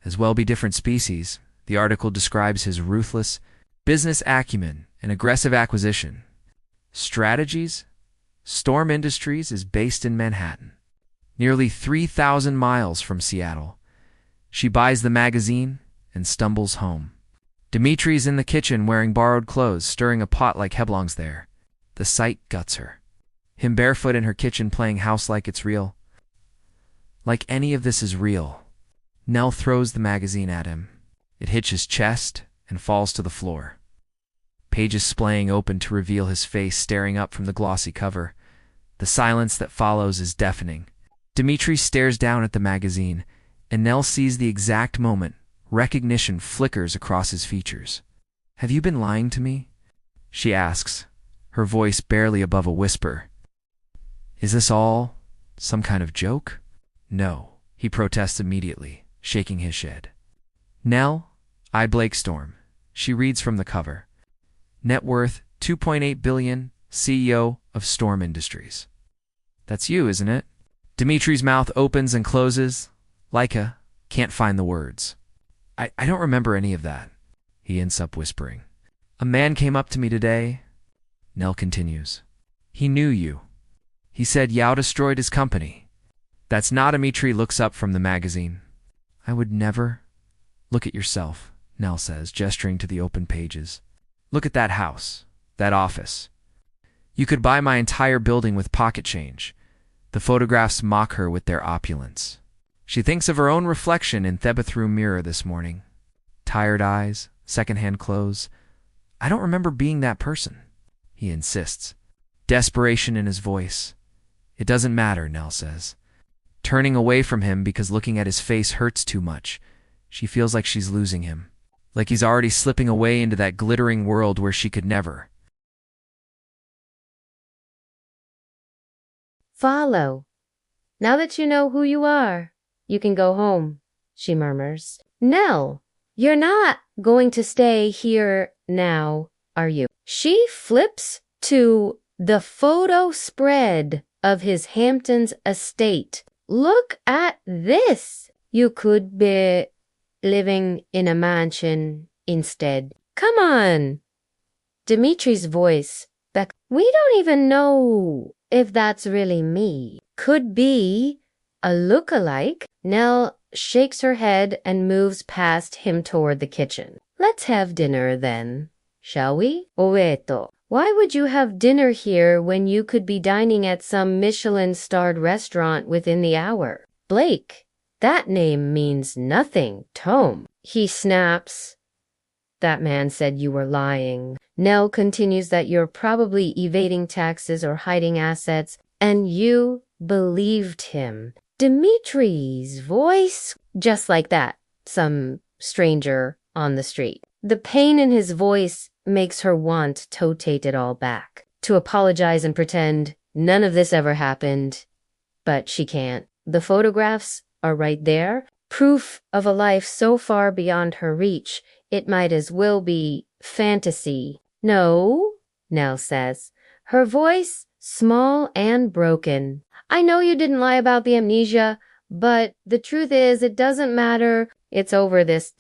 as well be different species. The article describes his ruthless business acumen and aggressive acquisition strategies. Storm Industries is based in Manhattan, nearly 3,000 miles from Seattle. She buys the magazine and stumbles home. Dmitri's in the kitchen wearing borrowed clothes, stirring a pot like he belongs there. The sight guts her. Him barefoot in her kitchen playing house like it's real. Like any of this is real. Nell throws the magazine at him. It hits his chest and falls to the floor. pages splaying open to reveal his face staring up from the glossy cover. The silence that follows is deafening. Dmitri stares down at the magazine, and Nell sees the exact moment. Recognition flickers across his features. "Have you been lying to me?" she asks, her voice barely above a whisper. "Is this all some kind of joke?" "No," he protests immediately, shaking his head. Nell, I. Blake Storm. She reads from the cover. Net worth $2.8 billion, CEO of Storm Industries. "That's you, isn't it?" Dimitri's mouth opens and closes. Laika can't find the words. I don't remember any of that," he ends up whispering. "A man came up to me today," Nell continues. "He knew you. He said Yao destroyed his company." "That's not." Dmitri looks up from the magazine. "I would never." "Look at yourself," Nell says, gesturing to the open pages. "Look at that house, that office. You could buy my entire building with pocket change." The photographs mock her with their opulence. She thinks of her own reflection in the bathroom mirror this morning. Tired eyes, secondhand clothes. "I don't remember being that person," he insists. Desperation in his voice. "It doesn't matter," Nell says, turning away from him because looking at his face hurts too much. She feels like she's losing him, like he's already slipping away into that glittering world where she could never. Follow. "Now that you know who you are, you can go home," she murmurs. "Nell, you're not going to stay here now, are you?" She flips to the photo spread of his Hamptons estate. "Look at this. You could be living in a mansion instead. Come on." Dimitri's voice, "We don't even know if that's really me. Could be a look-alike." Nell shakes her head and moves past him toward the kitchen. "Let's have dinner then, shall we?" "Oeto, why would you have dinner here when you could be dining at some Michelin-starred restaurant within the hour?" "Blake, that name means nothing, Tome," he snaps. "That man said you were lying." Nell continues that you're probably evading taxes or hiding assets, and you believed him. Dimitri's voice, just like that, some stranger on the street. The pain in his voice makes her want to take it all back, to apologize and pretend none of this ever happened, but she can't. The photographs are right there, proof of a life so far beyond her reach, it might as well be fantasy. "No," Nell says, her voice small and broken. "I know you didn't lie about the amnesia, but the truth is it doesn't matter. It's over this.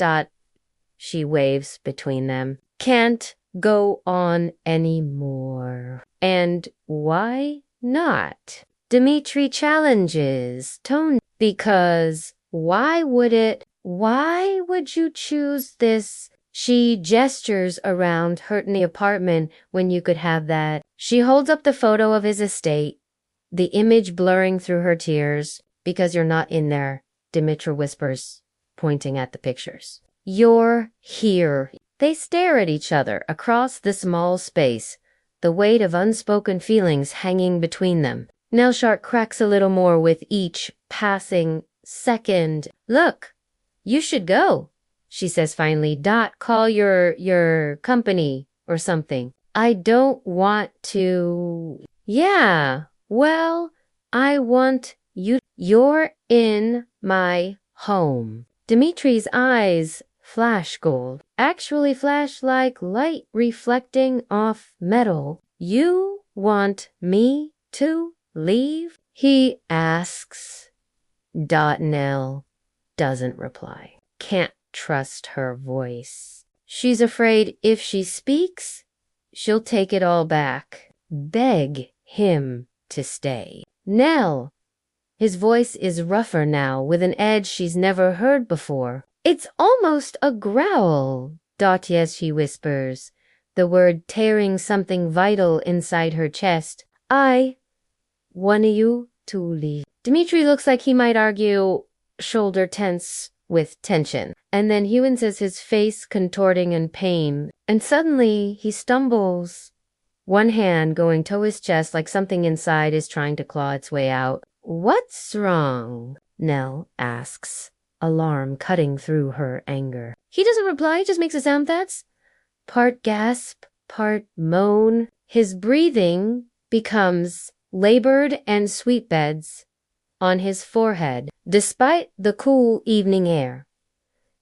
She waves between them. "Can't go on anymore." "And why not?" Dimitri challenges, tone, "Because why would you choose this?" She gestures around her in the apartment when you could have that. She holds up the photo of his estate, the image blurring through her tears. "Because you're not in there," Dimitri whispers, pointing at the pictures. "You're here." They stare at each other across the small space, the weight of unspoken feelings hanging between them. Nelshark cracks a little more with each passing second. "Look, you should go," she says finally. "Call your company or something." "I don't want to." "Yeah, well, I want you. You're in my home." Dimitri's eyes flash gold, actually flash like light reflecting off metal. "You want me to leave?" he asks. Nell doesn't reply. Can't trust her voice. She's afraid if she speaks, she'll take it all back. Beg him to stay. "Nell." His voice is rougher now, with an edge she's never heard before. "It's almost a growl." "Yes," she whispers, the word tearing something vital inside her chest. "I want you to leave." Dimitri looks like he might argue, shoulder tense with tension. And then Hewen says his face contorting in pain. And suddenly he stumbles, one hand going to his chest like something inside is trying to claw its way out. What's wrong? Nell asks, alarm cutting through her anger. He doesn't reply, just makes a sound that's part gasp, part moan. His breathing becomes labored and sweet beds on his forehead, despite the cool evening air.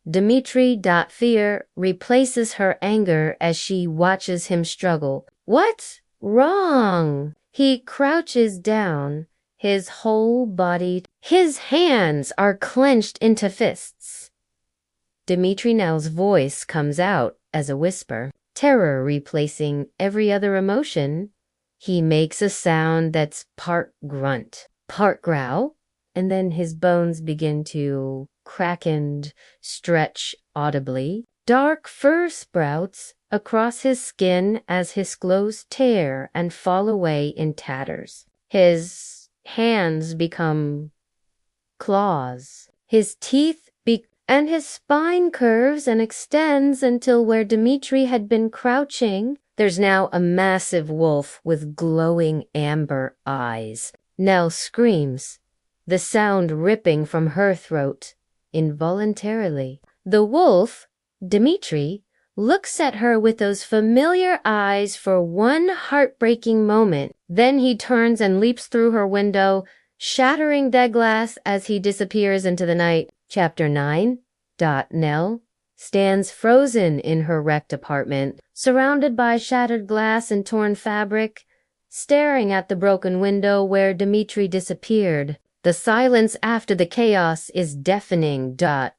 Dimitri.fear replaces her anger as she watches him struggle. What's wrong? He crouches down, his whole body. His hands are clenched into fists. Dimitri Nell's voice comes out as a whisper, terror replacing every other emotion. He makes a sound that's part grunt, part growl, and then his bones begin to crack and stretch audibly. Dark fur sprouts across his skin as his clothes tear and fall away in tatters. His hands become claws. His teeth and his spine curves and extends until where Dimitri had been crouching, there's now a massive wolf with glowing amber eyes. Nell screams, the sound ripping from her throat, involuntarily. The wolf, Dimitri, looks at her with those familiar eyes for one heartbreaking moment. Then he turns and leaps through her window, shattering dead glass as he disappears into the night. Chapter 9. Nell stands frozen in her wrecked apartment, surrounded by shattered glass and torn fabric, staring at the broken window where Dimitri disappeared. The silence after the chaos is deafening.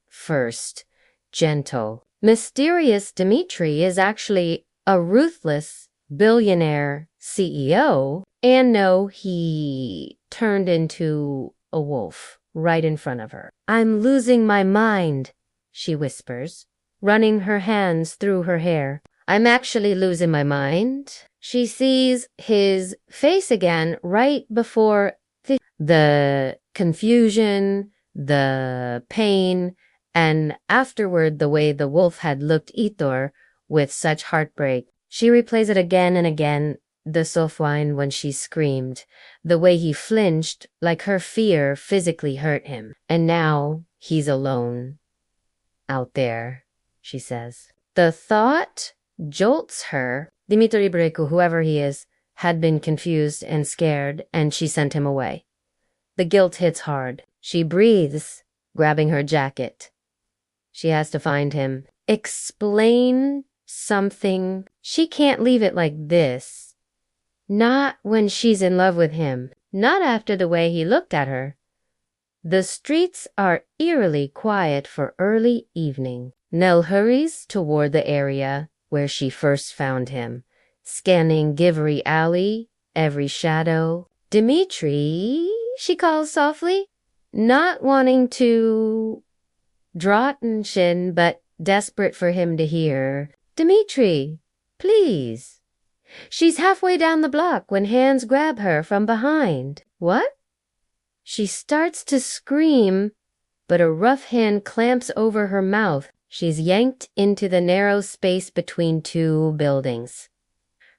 First, gentle. Mysterious Dimitri is actually a ruthless billionaire CEO, and no, he turned into a wolf right in front of her. I'm losing my mind, she whispers, running her hands through her hair. I'm actually losing my mind. She sees his face again right before the confusion, the pain, and afterward the way the wolf had looked Ithor with such heartbreak. She replays it again and again, the Sofwine when she screamed, the way he flinched like her fear physically hurt him. And now he's alone. Out there, she says. The thought jolts her. Dimitri Breku, whoever he is, had been confused and scared, and she sent him away. The guilt hits hard. She breathes, grabbing her jacket. She has to find him. Explain something. She can't leave it like this. Not when she's in love with him. Not after the way he looked at her. The streets are eerily quiet for early evening. Nell hurries toward the area where she first found him, scanning Givery Alley, every shadow. Dimitri, she calls softly, not wanting to Drottenshin, but desperate for him to hear. Dimitri, please. She's halfway down the block when hands grab her from behind. What? She starts to scream, but a rough hand clamps over her mouth. She's yanked into the narrow space between two buildings.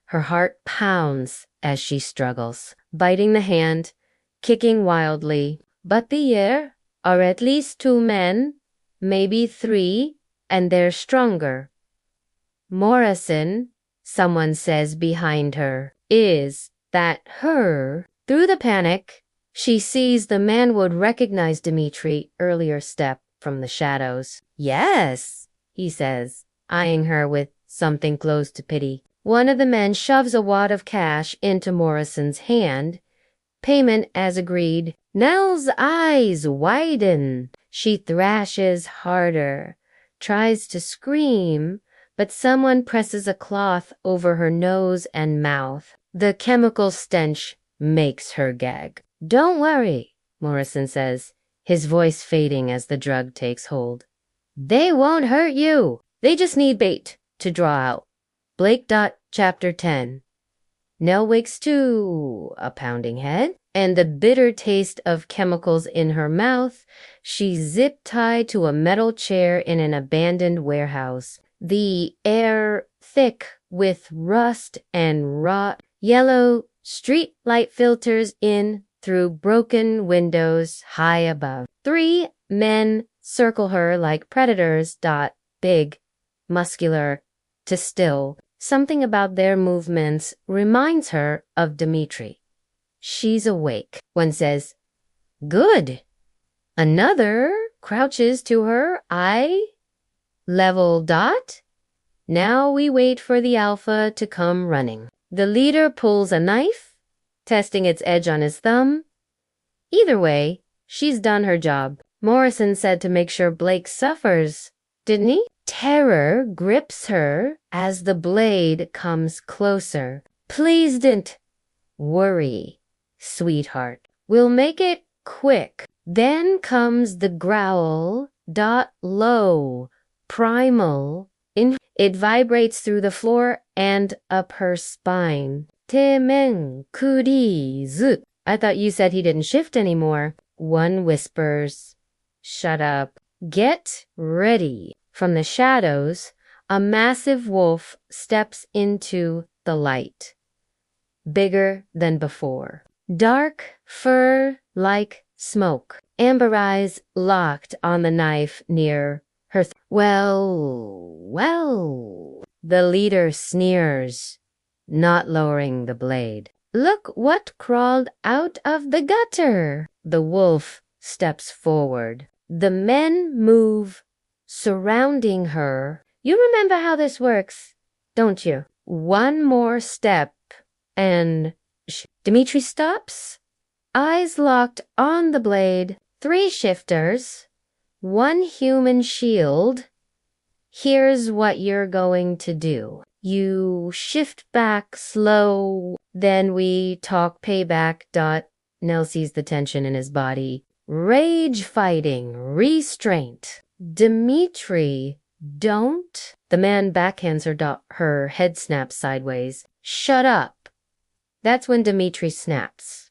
Her heart pounds as she struggles, biting the hand, kicking wildly. But there are at least 2 men, maybe 3, and they're stronger. Morrison, someone says behind her. Is that her? Through the panic, she sees the man would recognize Dimitri earlier step from the shadows. Yes, he says, eyeing her with something close to pity. One of the men shoves a wad of cash into Morrison's hand. Payment as agreed. Nell's eyes widen. She thrashes harder, tries to scream, but someone presses a cloth over her nose and mouth. The chemical stench makes her gag. Don't worry, Morrison says, his voice fading as the drug takes hold. They won't hurt you. They just need bait to draw out. Blake. Chapter 10. Nell wakes to a pounding head. and the bitter taste of chemicals in her mouth, she zip-tied to a metal chair in an abandoned warehouse. The air thick with rust and rot. Yellow street light filters in through broken windows high above. 3 men circle her like predators. Big, muscular, to still. Something about their movements reminds her of Dmitri. She's awake. One says, "Good." Another crouches to her eye level. Now we wait for the alpha to come running. The leader pulls a knife, testing its edge on his thumb. Either way, she's done her job. Morrison said to make sure Blake suffers, didn't he? Terror grips her as the blade comes closer. "Please don't worry, sweetheart. We'll make it quick." Then comes the growl. Low, primal. It vibrates through the floor and up her spine. "Temen kurizu." "I thought you said he didn't shift anymore." One whispers, "Shut up." "Get ready." From the shadows, a massive wolf steps into the light. Bigger than before. Dark fur like smoke. Amber eyes locked on the knife near her. Well. The leader sneers, not lowering the blade. "Look what crawled out of the gutter." The wolf steps forward. The men move, surrounding her. You remember how this works, don't you? One more step and Dmitri stops, eyes locked on the blade. 3 shifters, 1 human shield. "Here's what you're going to do. You shift back slow, then we talk payback." Nell sees the tension in his body. Rage fighting, restraint. "Dmitri, don't." The man backhands her. Her head snaps sideways. "Shut up." That's when Dmitri snaps.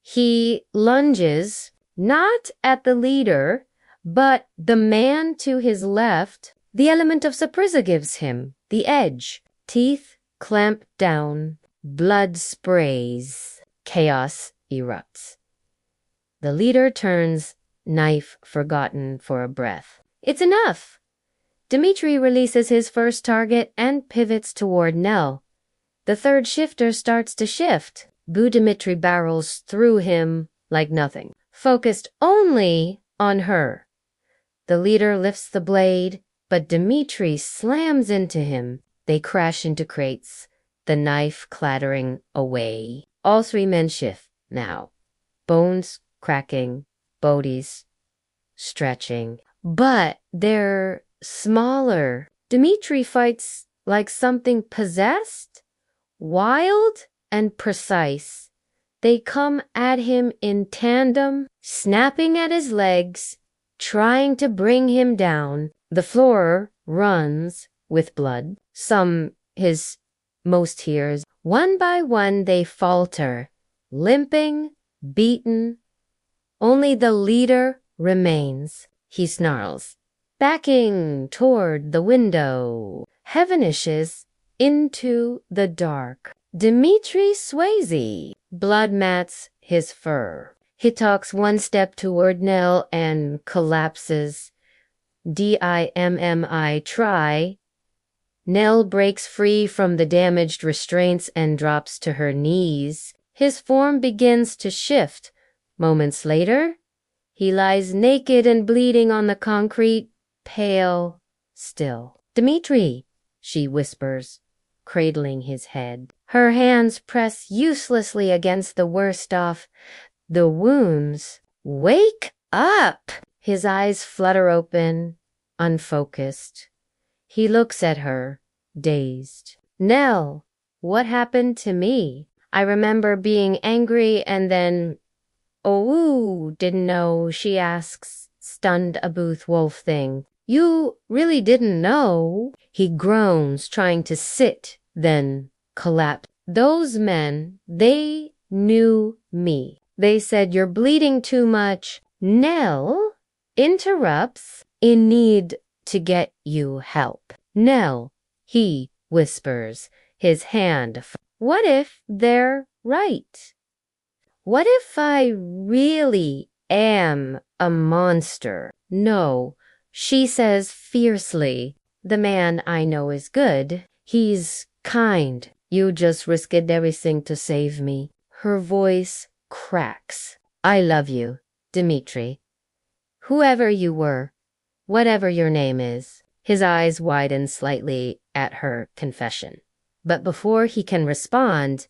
He lunges, not at the leader, but the man to his left. The element of surprise gives him the edge. Teeth clamp down. Blood sprays. Chaos erupts. The leader turns, knife forgotten for a breath. It's enough. Dmitri releases his first target and pivots toward Nell. The 3rd shifter starts to shift. Dmitri barrels through him like nothing, focused only on her. The leader lifts the blade, but Dmitri slams into him. They crash into crates, the knife clattering away. All 3 men shift now. Bones cracking, bodies stretching. But they're smaller. Dmitri fights like something possessed, wild and precise. They come at him in tandem, snapping at his legs, trying to bring him down. The floor runs with blood. Some his most tears. One by one they falter, limping, beaten. Only the leader remains. He snarls, backing toward the window, heavenishes into the dark. Dmitri Swayze. Blood mats his fur. He talks 1 step toward Nell and collapses. DIMMI try. Nell breaks free from the damaged restraints and drops to her knees. His form begins to shift. Moments later, he lies naked and bleeding on the concrete, pale, still. "Dmitri," she whispers, cradling his head. Her hands press uselessly against the worst off the wounds. "Wake up!" His eyes flutter open, unfocused. He looks at her, dazed. "Nell, what happened to me? I remember being angry and then..." "Oh, didn't know," she asks, stunned a booth wolf thing. "You really didn't know?" He groans, trying to sit, then collapse. "Those men, they knew me. They said you're bleeding too much. Nell interrupts in need to get you help. Nell, he whispers, his hand. What if they're right? What if I really am a monster? No, she says fiercely. The man I know is good. He's kind. You just risked everything to save me. Her voice cracks. I love you, Dmitri. Whoever you were, whatever your name is. His eyes widen slightly at her confession. But before he can respond,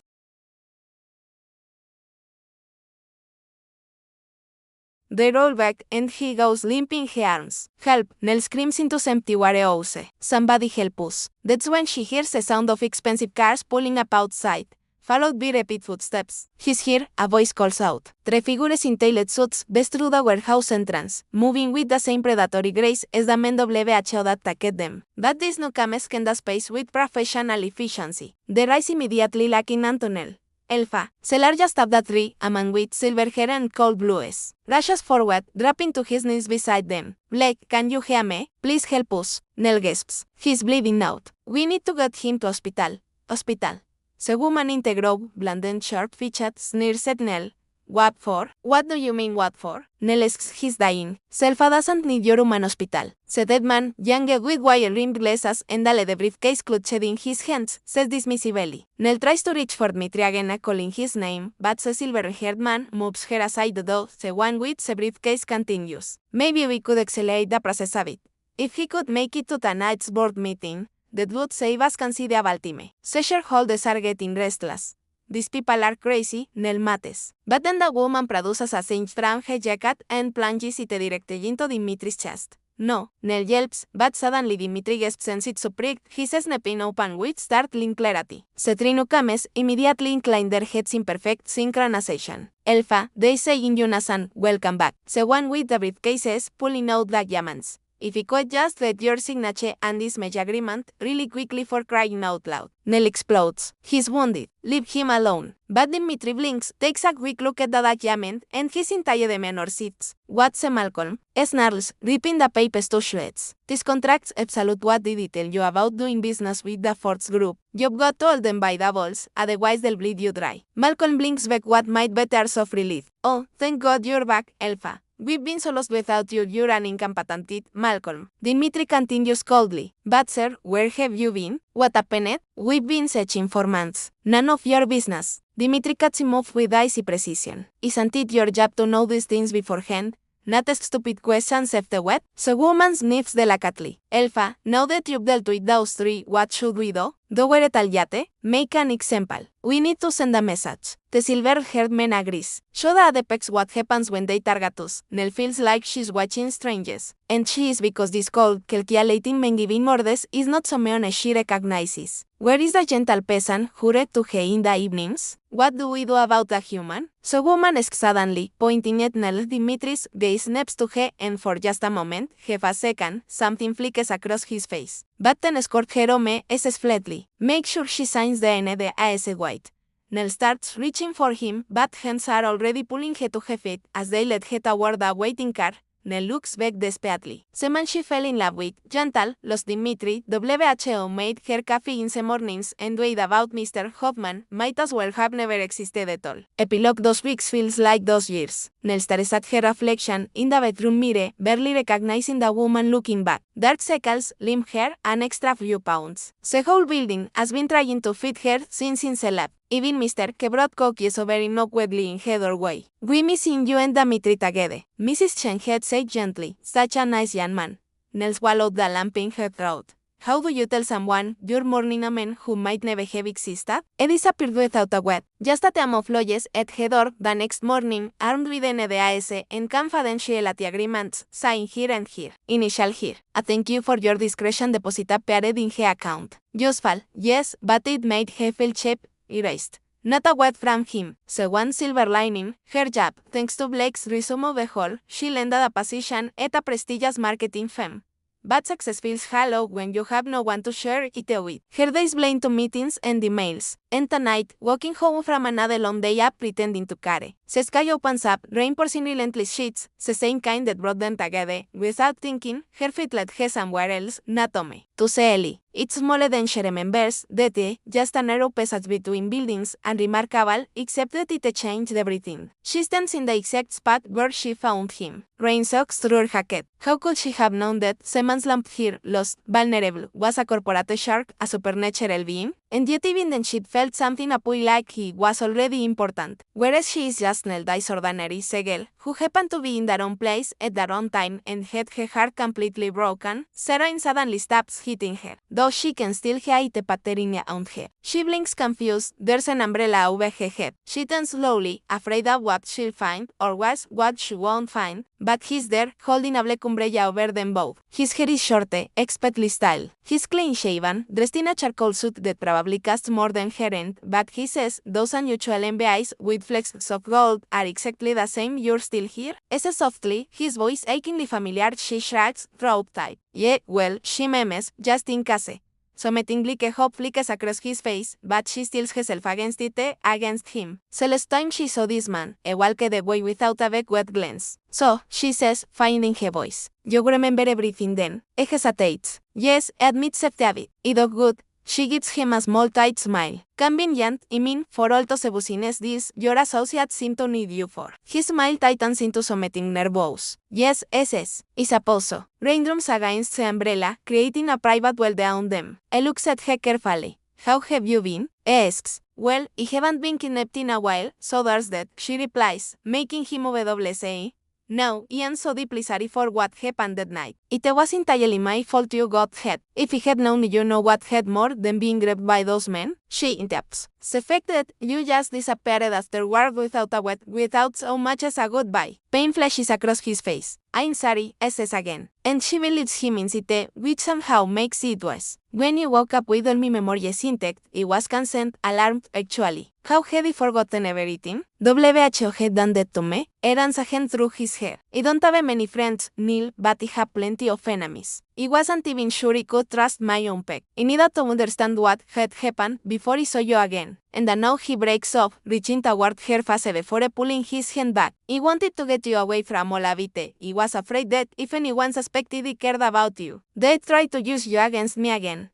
they roll back and he goes limp in her arms. Help! Nell screams into empty warehouse. Somebody help us. That's when she hears the sound of expensive cars pulling up outside, followed by repeat footsteps. He's here, a voice calls out. Three figures in tailored suits burst through the warehouse entrance, moving with the same predatory grace as the men WHO that attacked them. But these newcomers can the space with professional efficiency. Their eyes immediately lacking on Nell. Elfa, the largest of the three, a man with silver hair and cold blue eyes, rushes forward, dropping to his knees beside them. Blake, can you hear me? Please help us. Nell gasps. He's bleeding out. We need to get him to hospital. Hospital. The woman in the grove, blonde sharp-featured, sneers at Nell. What for? What do you mean what for? Nell asks he's dying. Selfa doesn't need your human hospital. The dead man, young with wire-rimmed glasses and a leather briefcase clutched in his hands, says dismissively. Nell tries to reach for Dmitri again, calling his name, but the silver-haired man moves her aside though the one with the briefcase continues. Maybe we could accelerate the process a bit. If he could make it to tonight's board meeting, that would save us considerable time. The shareholders are getting restless. These people are crazy, Nell mates. But then the woman produces a cinch from her jacket and plunges it directly into Dimitri's chest. No, Nell yelps, but suddenly Dimitri gets sensed so pricked, his snapping open with startling clarity. The three newcomers immediately incline their heads in perfect synchronization. Elfa, they say in unison, welcome back. The one with the briefcases pulling out the diamonds. If you could just get your signature and this match agreement really quickly for crying out loud. Nell explodes. He's wounded. Leave him alone. But Dmitri blinks, takes a quick look at the document, and his entire demeanor shifts. What's a Malcolm? Snarls, ripping the papers to shreds. These contracts absolute what did it tell you about doing business with the Force Group? You've got to hold them by the balls, otherwise they'll bleed you dry. Malcolm blinks back what might be tears of relief. Oh, thank God you're back, Elfa. We've been so lost without you, you're an incompetent Malcolm. Dmitri continues coldly. But sir, where have you been? What happened? We've been searching for months. None of your business. Dmitri cuts him off with icy precision. Isn't it your job to know these things beforehand? Not ask stupid questions afterward? The woman sniffs delicately. Elfa, now that you've dealt with those three, what should we do? Do we retaliate? Make an example. We need to send a message. The silver-haired man agrees. Show the adepex what happens when they target us. Nell feels like she's watching strangers. And she is because this cold, calculating man giving orders is not someone she recognizes. Where is the gentle peasant who read to her in the evenings? What do we do about the human? The woman asks suddenly, pointing at Nell. Dimitri's gaze snaps to her and for just a moment, half a second, something flickers across his face. But then escort her home says flatly. Make sure she signs the NDAS white. Nell starts reaching for him, but hands are already pulling her to her feet as they let her toward the waiting car. Nell looks back desperately. The man she fell in love with, gentle, lost Dmitri, WHO made her coffee in the mornings and weighed about Mr. Hoffman, might as well have never existed at all. Epilogue. Those weeks feels like those years. Nell stares at her reflection in the bedroom mirror, barely recognizing the woman looking back. Dark circles, limp hair, an extra few pounds. The whole building has been trying to fit her since in the lab. Even Mr. K brought cookies very awkwardly in her doorway. We missing you and Dmitri together. Mrs. Chen had said gently, such a nice young man. Nell swallowed the lump in her throat. How do you tell someone you're mourning a man who might never have existed? He disappeared without a word. Just a team of lawyers at her door the next morning, armed with NDAS and confidentiality agreements, saying here and here. Initial here. A thank you for your discretion deposit appeared in her account. Useful, yes, but it made her feel cheap. Erased. Not a word from him. The one silver lining, her job, thanks to Blake's resume overhaul, she landed a position at a prestigious marketing firm. But success feels hollow when you have no one to share it with. Her days blend to meetings and emails. And tonight, walking home from another long day up pretending to care. The sky opens up, rain pours in relentless sheets, the same kind that brought them together. Without thinking, her feet led her somewhere else, not Tommy. To say Ellie. It's smaller than she remembers, that just a narrow passage between buildings, unremarkable, except that it changed everything. She stands in the exact spot where she found him. Rain soaks through her jacket. How could she have known that someone's lamp here, lost, vulnerable, was a corporate shark, a supernatural being? And yet even then she'd felt something appeal like he was already important. Whereas she is just an ordinary girl, who happened to be in their own place at their own time and had her heart completely broken, Sarah suddenly stops hitting her. Though she can still hear the pattering on her. She blinks confused, there's an umbrella over her head. She turns slowly, afraid of what she'll find, or worse, what she won't find, but he's there, holding a black umbrella over them both. His hair is short, expertly styled. He's clean-shaven, dressed in a charcoal suit that probably costs more than her rent, but he says those unusual MBIs with flecks of gold are exactly the same. You're still here? Says softly, his voice achingly familiar. She shrugs, throat tight. Yeah, well, she memes, just in case. Sometingly que hope flickers across his face, but she steels herself against it, against him. The last time she saw this man, walked away without a big wet glance. So, she says, finding her voice. You remember everything then. He hesitates. Yes, admits David. It does good. She gives him a small tight smile. Convenient, I mean, for all those business this, your associates seem to need you for. His smile tightens into something nervous. Yes, SS. I suppose so. Raindrops against the umbrella, creating a private well down them. I looks at her carefully. How have you been? Asks. Well, I haven't been kidnapped in a while, so there's that, she replies, making him say. No, I am so deeply sorry for what happened that night. It was entirely my fault you got hit. If I had known you know what had more than being grabbed by those men, she interrupts. The fact that you just disappeared afterward without so much as a goodbye. Pain flashes across his face. I'm sorry, says again. And she believes him in it, which somehow makes it worse. When you woke up with all my memories intact, I was concerned, alarmed, actually. How had I forgotten everything? WHO had done that to me? Aaron's hand through his hair. I don't have many friends, Neil, but I have plenty of enemies. I wasn't even sure I could trust my own peg. I needed to understand what had happened before I saw you again. And now he breaks off, reaching toward her face before pulling his hand back. I wanted to get you away from all of it. I was afraid that if anyone suspected I cared about you, they'd try to use you against me again.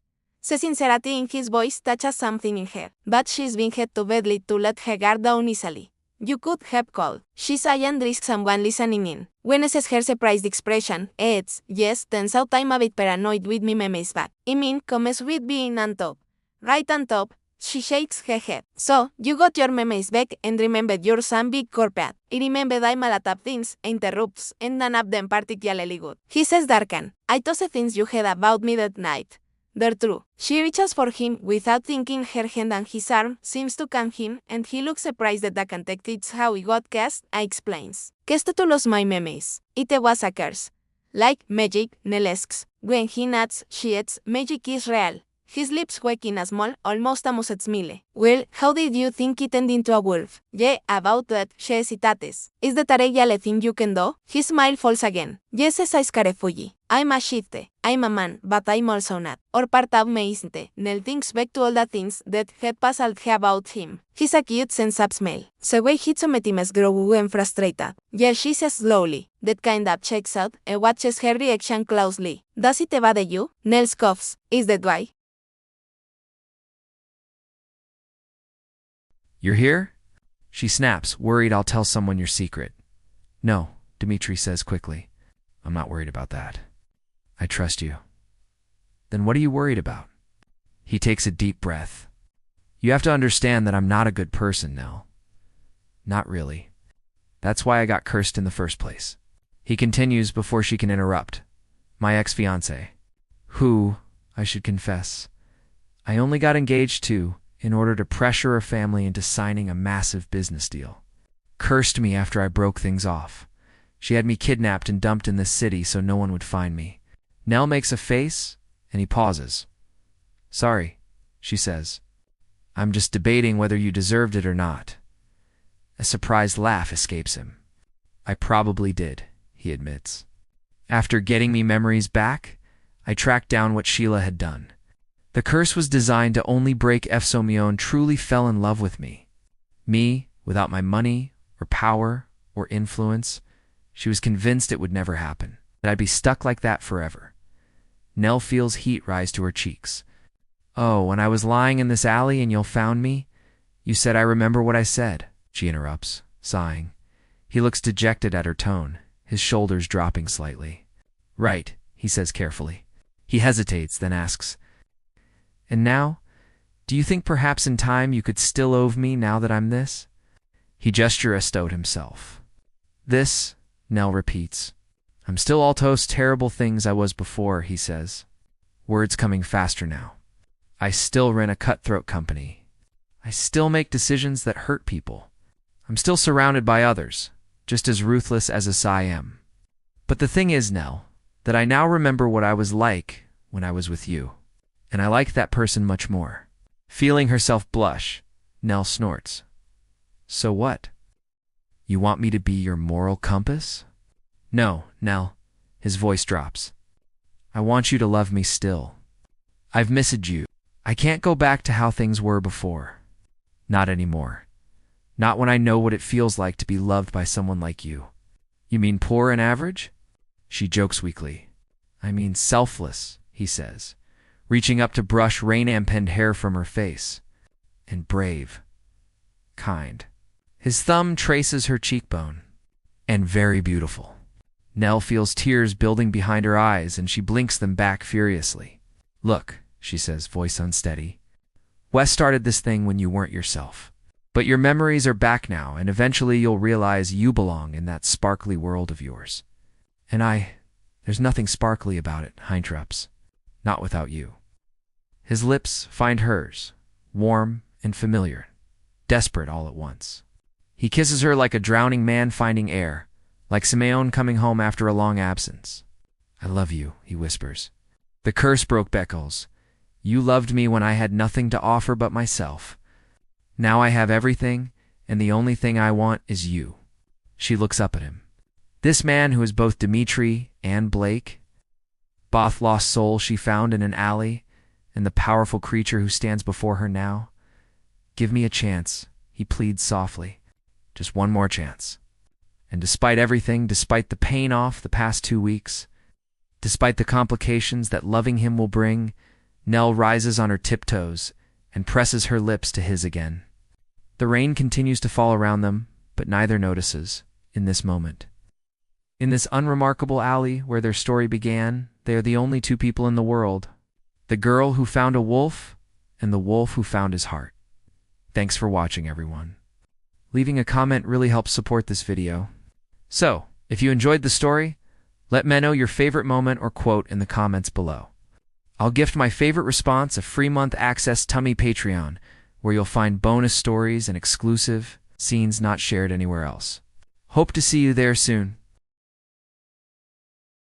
The sincerity in his voice touches something in her, but she's been hit too badly to let her guard down easily. You could have called. She sighed, risk someone listening in. When I says her surprised expression, it's, yes, turns out I'm a bit paranoid with me memes back. I mean, comes with being on top. Right on top. She shakes her head. So, you got your memes back and remembered you're some big corporate. I remembered I'm a lot of things, interrupts, and none of them particularly good. He says darken. I told the things you had about me that night. They're true. She reaches for him without thinking. Her hand on his arm seems to calm him, and he looks surprised that the context is how he got cast. I explains. Cast to lose my memes. It was a curse. Like magic, Nelesks. When he nods, she adds, magic is real. His lips waking a small, almost amused smile. Well, how did you think it turned into a wolf? Yeah, about that, she hesitates. Is that a real thing you can do? His smile falls again. Yes, es Scarefuji. I'm a shifte. I'm a man, but I'm also not. Or part of me isn't. Nell thinks back to all the things that had passed about him. He's a cute sense of smell. The way he sometimes grow and frustrated. Yeah, she says slowly. That kind of checks out and watches her reaction closely. Does it bother you? Nell scoffs. Is that why? You're here? She snaps, worried I'll tell someone your secret. No, Dmitri says quickly. I'm not worried about that. I trust you. Then what are you worried about? He takes a deep breath. You have to understand that I'm not a good person, Nell. Not really. That's why I got cursed in the first place. He continues before she can interrupt. My ex-fiancé, who, I should confess, I only got engaged to in order to pressure her family into signing a massive business deal. Cursed me after I broke things off. She had me kidnapped and dumped in this city so no one would find me. Nell makes a face, and he pauses. Sorry, she says. I'm just debating whether you deserved it or not. A surprised laugh escapes him. I probably did, he admits. After getting me memories back, I tracked down what Sheila had done. The curse was designed to only break if Somion truly fell in love with me. Me, without my money, or power, or influence. She was convinced it would never happen, that I'd be stuck like that forever. Nell feels heat rise to her cheeks. Oh, when I was lying in this alley and you found me, you said I remember what I said, she interrupts, sighing. He looks dejected at her tone, his shoulders dropping slightly. Right, he says carefully. He hesitates, then asks, and now, do you think perhaps in time you could still owe me now that I'm this? He gestures to himself. This, Nell repeats. I'm still all those terrible things I was before, he says. Words coming faster now. I still run a cutthroat company. I still make decisions that hurt people. I'm still surrounded by others, just as ruthless as I am. But the thing is, Nell, that I now remember what I was like when I was with you. And I like that person much more. Feeling herself blush, Nell snorts. So what? You want me to be your moral compass? No, Nell. His voice drops. I want you to love me still. I've missed you. I can't go back to how things were before. Not anymore. Not when I know what it feels like to be loved by someone like you. You mean poor and average? She jokes weakly. I mean selfless, he says, reaching up to brush rain-ampened hair from her face. And brave. Kind. His thumb traces her cheekbone. And very beautiful. Nell feels tears building behind her eyes, and she blinks them back furiously. Look, she says, voice unsteady. Wes started this thing when you weren't yourself. But your memories are back now, and eventually you'll realize you belong in that sparkly world of yours. And there's nothing sparkly about it, interrupts. Not without you. His lips find hers, warm and familiar, desperate all at once. He kisses her like a drowning man finding air, like Simeon coming home after a long absence. I love you, he whispers. The curse broke Beckles. You loved me when I had nothing to offer but myself. Now I have everything, and the only thing I want is you. She looks up at him. This man who is both Dimitri and Blake, both lost souls she found in an alley, and the powerful creature who stands before her now. Give me a chance, he pleads softly. Just one more chance. And despite everything, despite the pain off the past 2 weeks, despite the complications that loving him will bring, Nell rises on her tiptoes and presses her lips to his again. The rain continues to fall around them, but neither notices, in this moment. In this unremarkable alley where their story began, they are the only 2 people in the world. The girl who found a wolf, and the wolf who found his heart. Thanks for watching, everyone. Leaving a comment really helps support this video. So, if you enjoyed the story, let me know your favorite moment or quote in the comments below. I'll gift my favorite response a free month access to my Patreon, where you'll find bonus stories and exclusive scenes not shared anywhere else. Hope to see you there soon.